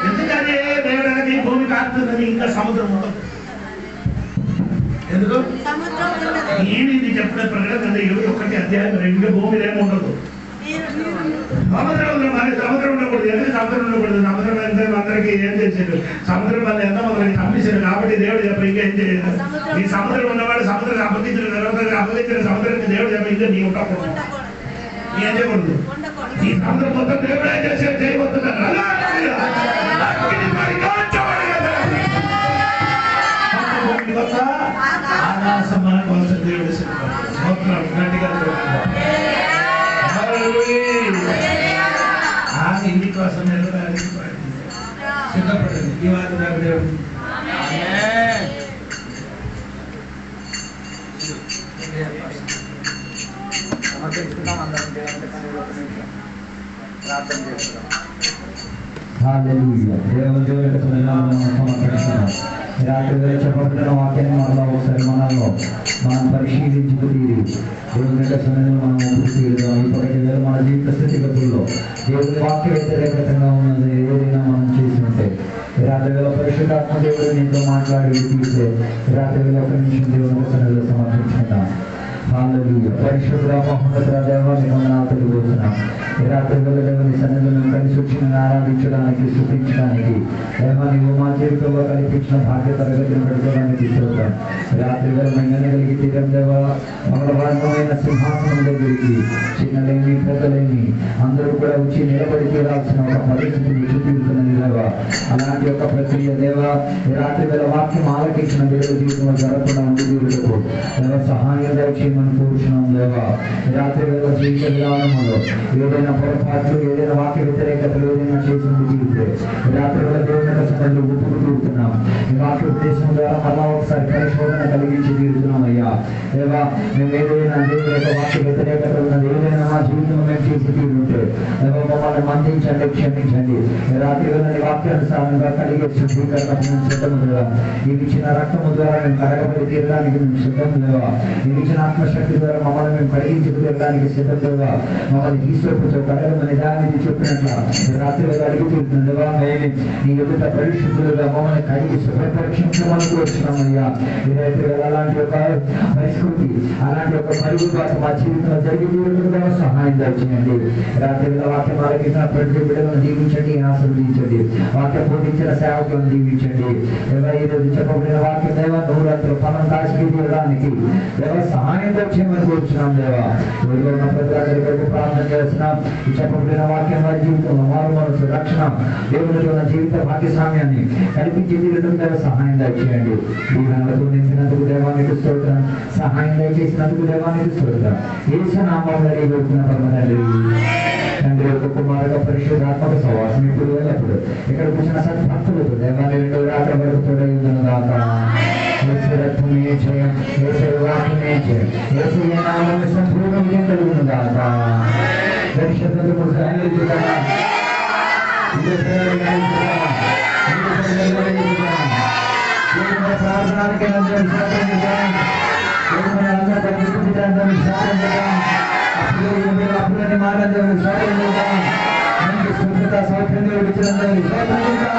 ఎందుకని దేవుడానికి భూమి కాలుతుందని ఇంకా సముద్రం ఉండదు. ఎందుకు నేను ఇది చెప్పిన ప్రకటన 21 భూమిలో ఏమి ఉండదు. సముద్రంలో మరి సముద్రం ఉండకూడదు. ఎందుకు సముద్రం ఉండకూడదు? సముద్రం అంటే అందరికి ఏం చేశాడు సముద్రం వల్ల ఎంత మందికి పంపించాడు కాబట్టి దేవుడు చెప్ప ఇంకా ఏం చేయలేదు. ఈ సముద్రం ఉన్నవాడు సముద్రం అప్పగించిన తర్వాత అప్పగించిన సముద్రానికి దేవుడు చెప్ప ఇంకా నీ ఉండకూడదు నీ ఏం చేయకూడదు. ఈ సముద్రం మొత్తం దేవుడు ఏం చేశాడు చేయబోతున్నారు. ఆకాశం మన కోసం దేవుడు గట్టిగా ఇంటి కోసం సిద్ధపడండి. ఈ వారి దేవుడు ప్రార్థన చేస్తున్నాం. రాత్రి చెప్పబడిన వాక్యాన్ని మరలా ఒకసారి మనలో మనం పరిశీలించుకుని దేవుని యొక్క సన్నిధిలో మనం పూర్తి వెళ్దాం. ఇప్పటికీ మన జీవిత స్థితిగతుల్లో దేవుని వాక్య వ్యతిరేకంగా ఉన్నది ఏదైనా మనం చేసి ఉంటే రాత్రి వేళ పరిశుద్ధాత్మ దేవుడు నీతో మాట్లాడి తీస్తే రాత్రి వేళ ఒక నిమిషం దేవుని సన్నిధిలో సమర్పించుకుందాం. పరిశుద్ధ మహోన్నత దేవ మిమ్మల్ని తెలియబోతున్నాం. రాత్రి వేళ దేవుని సన్నిధిలో కలిసి వచ్చిన ఆరాధించడానికి స్తుతించడానికి దేవా నీవు మా జీవితంలో కల్పించిన భాగ్య తరగతిని పెట్టుకోవడానికి చూద్దాం. రాత్రి వేళ మెల్లగలిగి తీరం దేవ మంగళవారమైన సింహాసనం దగ్గరికి చిన్నలేని పెద్దలేని అందరూ కూడా వచ్చి నిలబడి తీరాల్సిన ఒక పరిస్థితిని చూపిస్తున్నది దేవ. అలాంటి ఒక ప్రక్రియ దేవ రాత్రి వేళ వాక్యం ఆలకించిన దేవుడి జీవితంలో జరగకుండా ఉంది. దేవుడితో దేవ సహాయం దయచేయమని కోరుచున్నాం దేవ. రాత్రి వేళ జీవిత విధానంలో ఏదైనా పొరపాట్లు ఏదైనా వాక్య వ్యతిరేకతలు ఏదైనా చేసింది జీవితే రాత్రి వేళ దేవుని కష్టంలో ఒప్పుకుంటున్నాం. ఈ వాక్య ఉద్దేశం ద్వారా మళ్ళా ఒకసారి పరిశోధన కలిగించి తీరుతున్నాం అయ్యా దేవా. మేము ఏదైనా దేవుని యొక్క వాక్య వ్యతిరేకత ఉన్నది ఏదైనా మా జీవితంలో మేము చేసి తీరుంటే దేవా మమ్మల్ని మందించండి, క్షమించండి. రాత్రి వేళ వాక్యానుసారంగా కలిగే శుద్ధీకరణ సిద్ధము దేవా. నీకు ఇచ్చిన రక్తము ద్వారా మేము కడగబడి తీరడానికి మేము సిద్ధం దేవా. నీకు ఇచ్చిన ఆత్మశక్తి ద్వారా మమ్మల్ని మేము కడిగించి తీరడానికి సిద్ధం దేవా. మమ్మల్ని ఈశ్వరుతో కడగమని దాన్ని చెప్పినట్ల రాత్రి వేళ అడుగుతుంది దేవా. మేము నీ ఎదుట పరిశుద్ధులుగా మమ్మల్ని కడిగి శుభ్రపరీక్షించమని కోరుచున్నామయ్యా. ఈ రాత్రి వేళ అలాంటి ఒక పరిస్థితి అలాంటి ఒక పరుగుబాటు మా జీవితంలో జరిగి తీరుగా సహాయం దయచేయండి. రాత్రి వేళ వాక్యం ఆలకించిన ప్రతి బిడ్డలను దీవించండి, ఆశీర్వదించండి. వాక్యం పోషించిన సేవకులను దీవించండి. ఈ రోజు చెప్పబడిన వాక్యం దేవా నూరంతలు పనం దాచి తీయడానికి దేవా సహాయం దయచేయమని కోరుచున్నాం దేవా. ఊరిలో ఉన్న ప్రజలందరి కొరకు ప్రార్థన చేస్తున్నాం. ఈ చెప్పబడిన వాక్యం వారి జీవితంలో మారు మనసు రక్షణ దేవునితో ఉన్న జీవిత భాగ్యస్వామ్యం భాగ్యాన్ని కల్పించి తీరడం సహాయం దయచేయండి. దీవెనలతో నింపినందుకు దేవానికి స్తోత్రం, సహాయం దయచేసినందుకు దేవానికి స్తోత్రం. యేసు నామములో వేడుకున్న పరమ తండ్రి. తండ్రి యొక్క కుమారుడు పరిశుద్ధాత్మక సహవాసం ఇప్పుడు ఎల్లప్పుడు ఇక్కడ కూర్చున్న సద్భక్తులతో దేవాలయ రెండో రాత్రి వరకు తోడైందును గాక. యేసు రక్తమే జయం, యేసు వాక్యమే జయం, యేసు నామములో సంపూర్ణ విజయం కలుగును గాక. పరిశుద్ధత ముసలించుగా ప్రార్థనానికి అప్పులని మారందరూ స్వతంత్రత సౌఖ్యంగా విడిచినందరూ స్వతంత్ర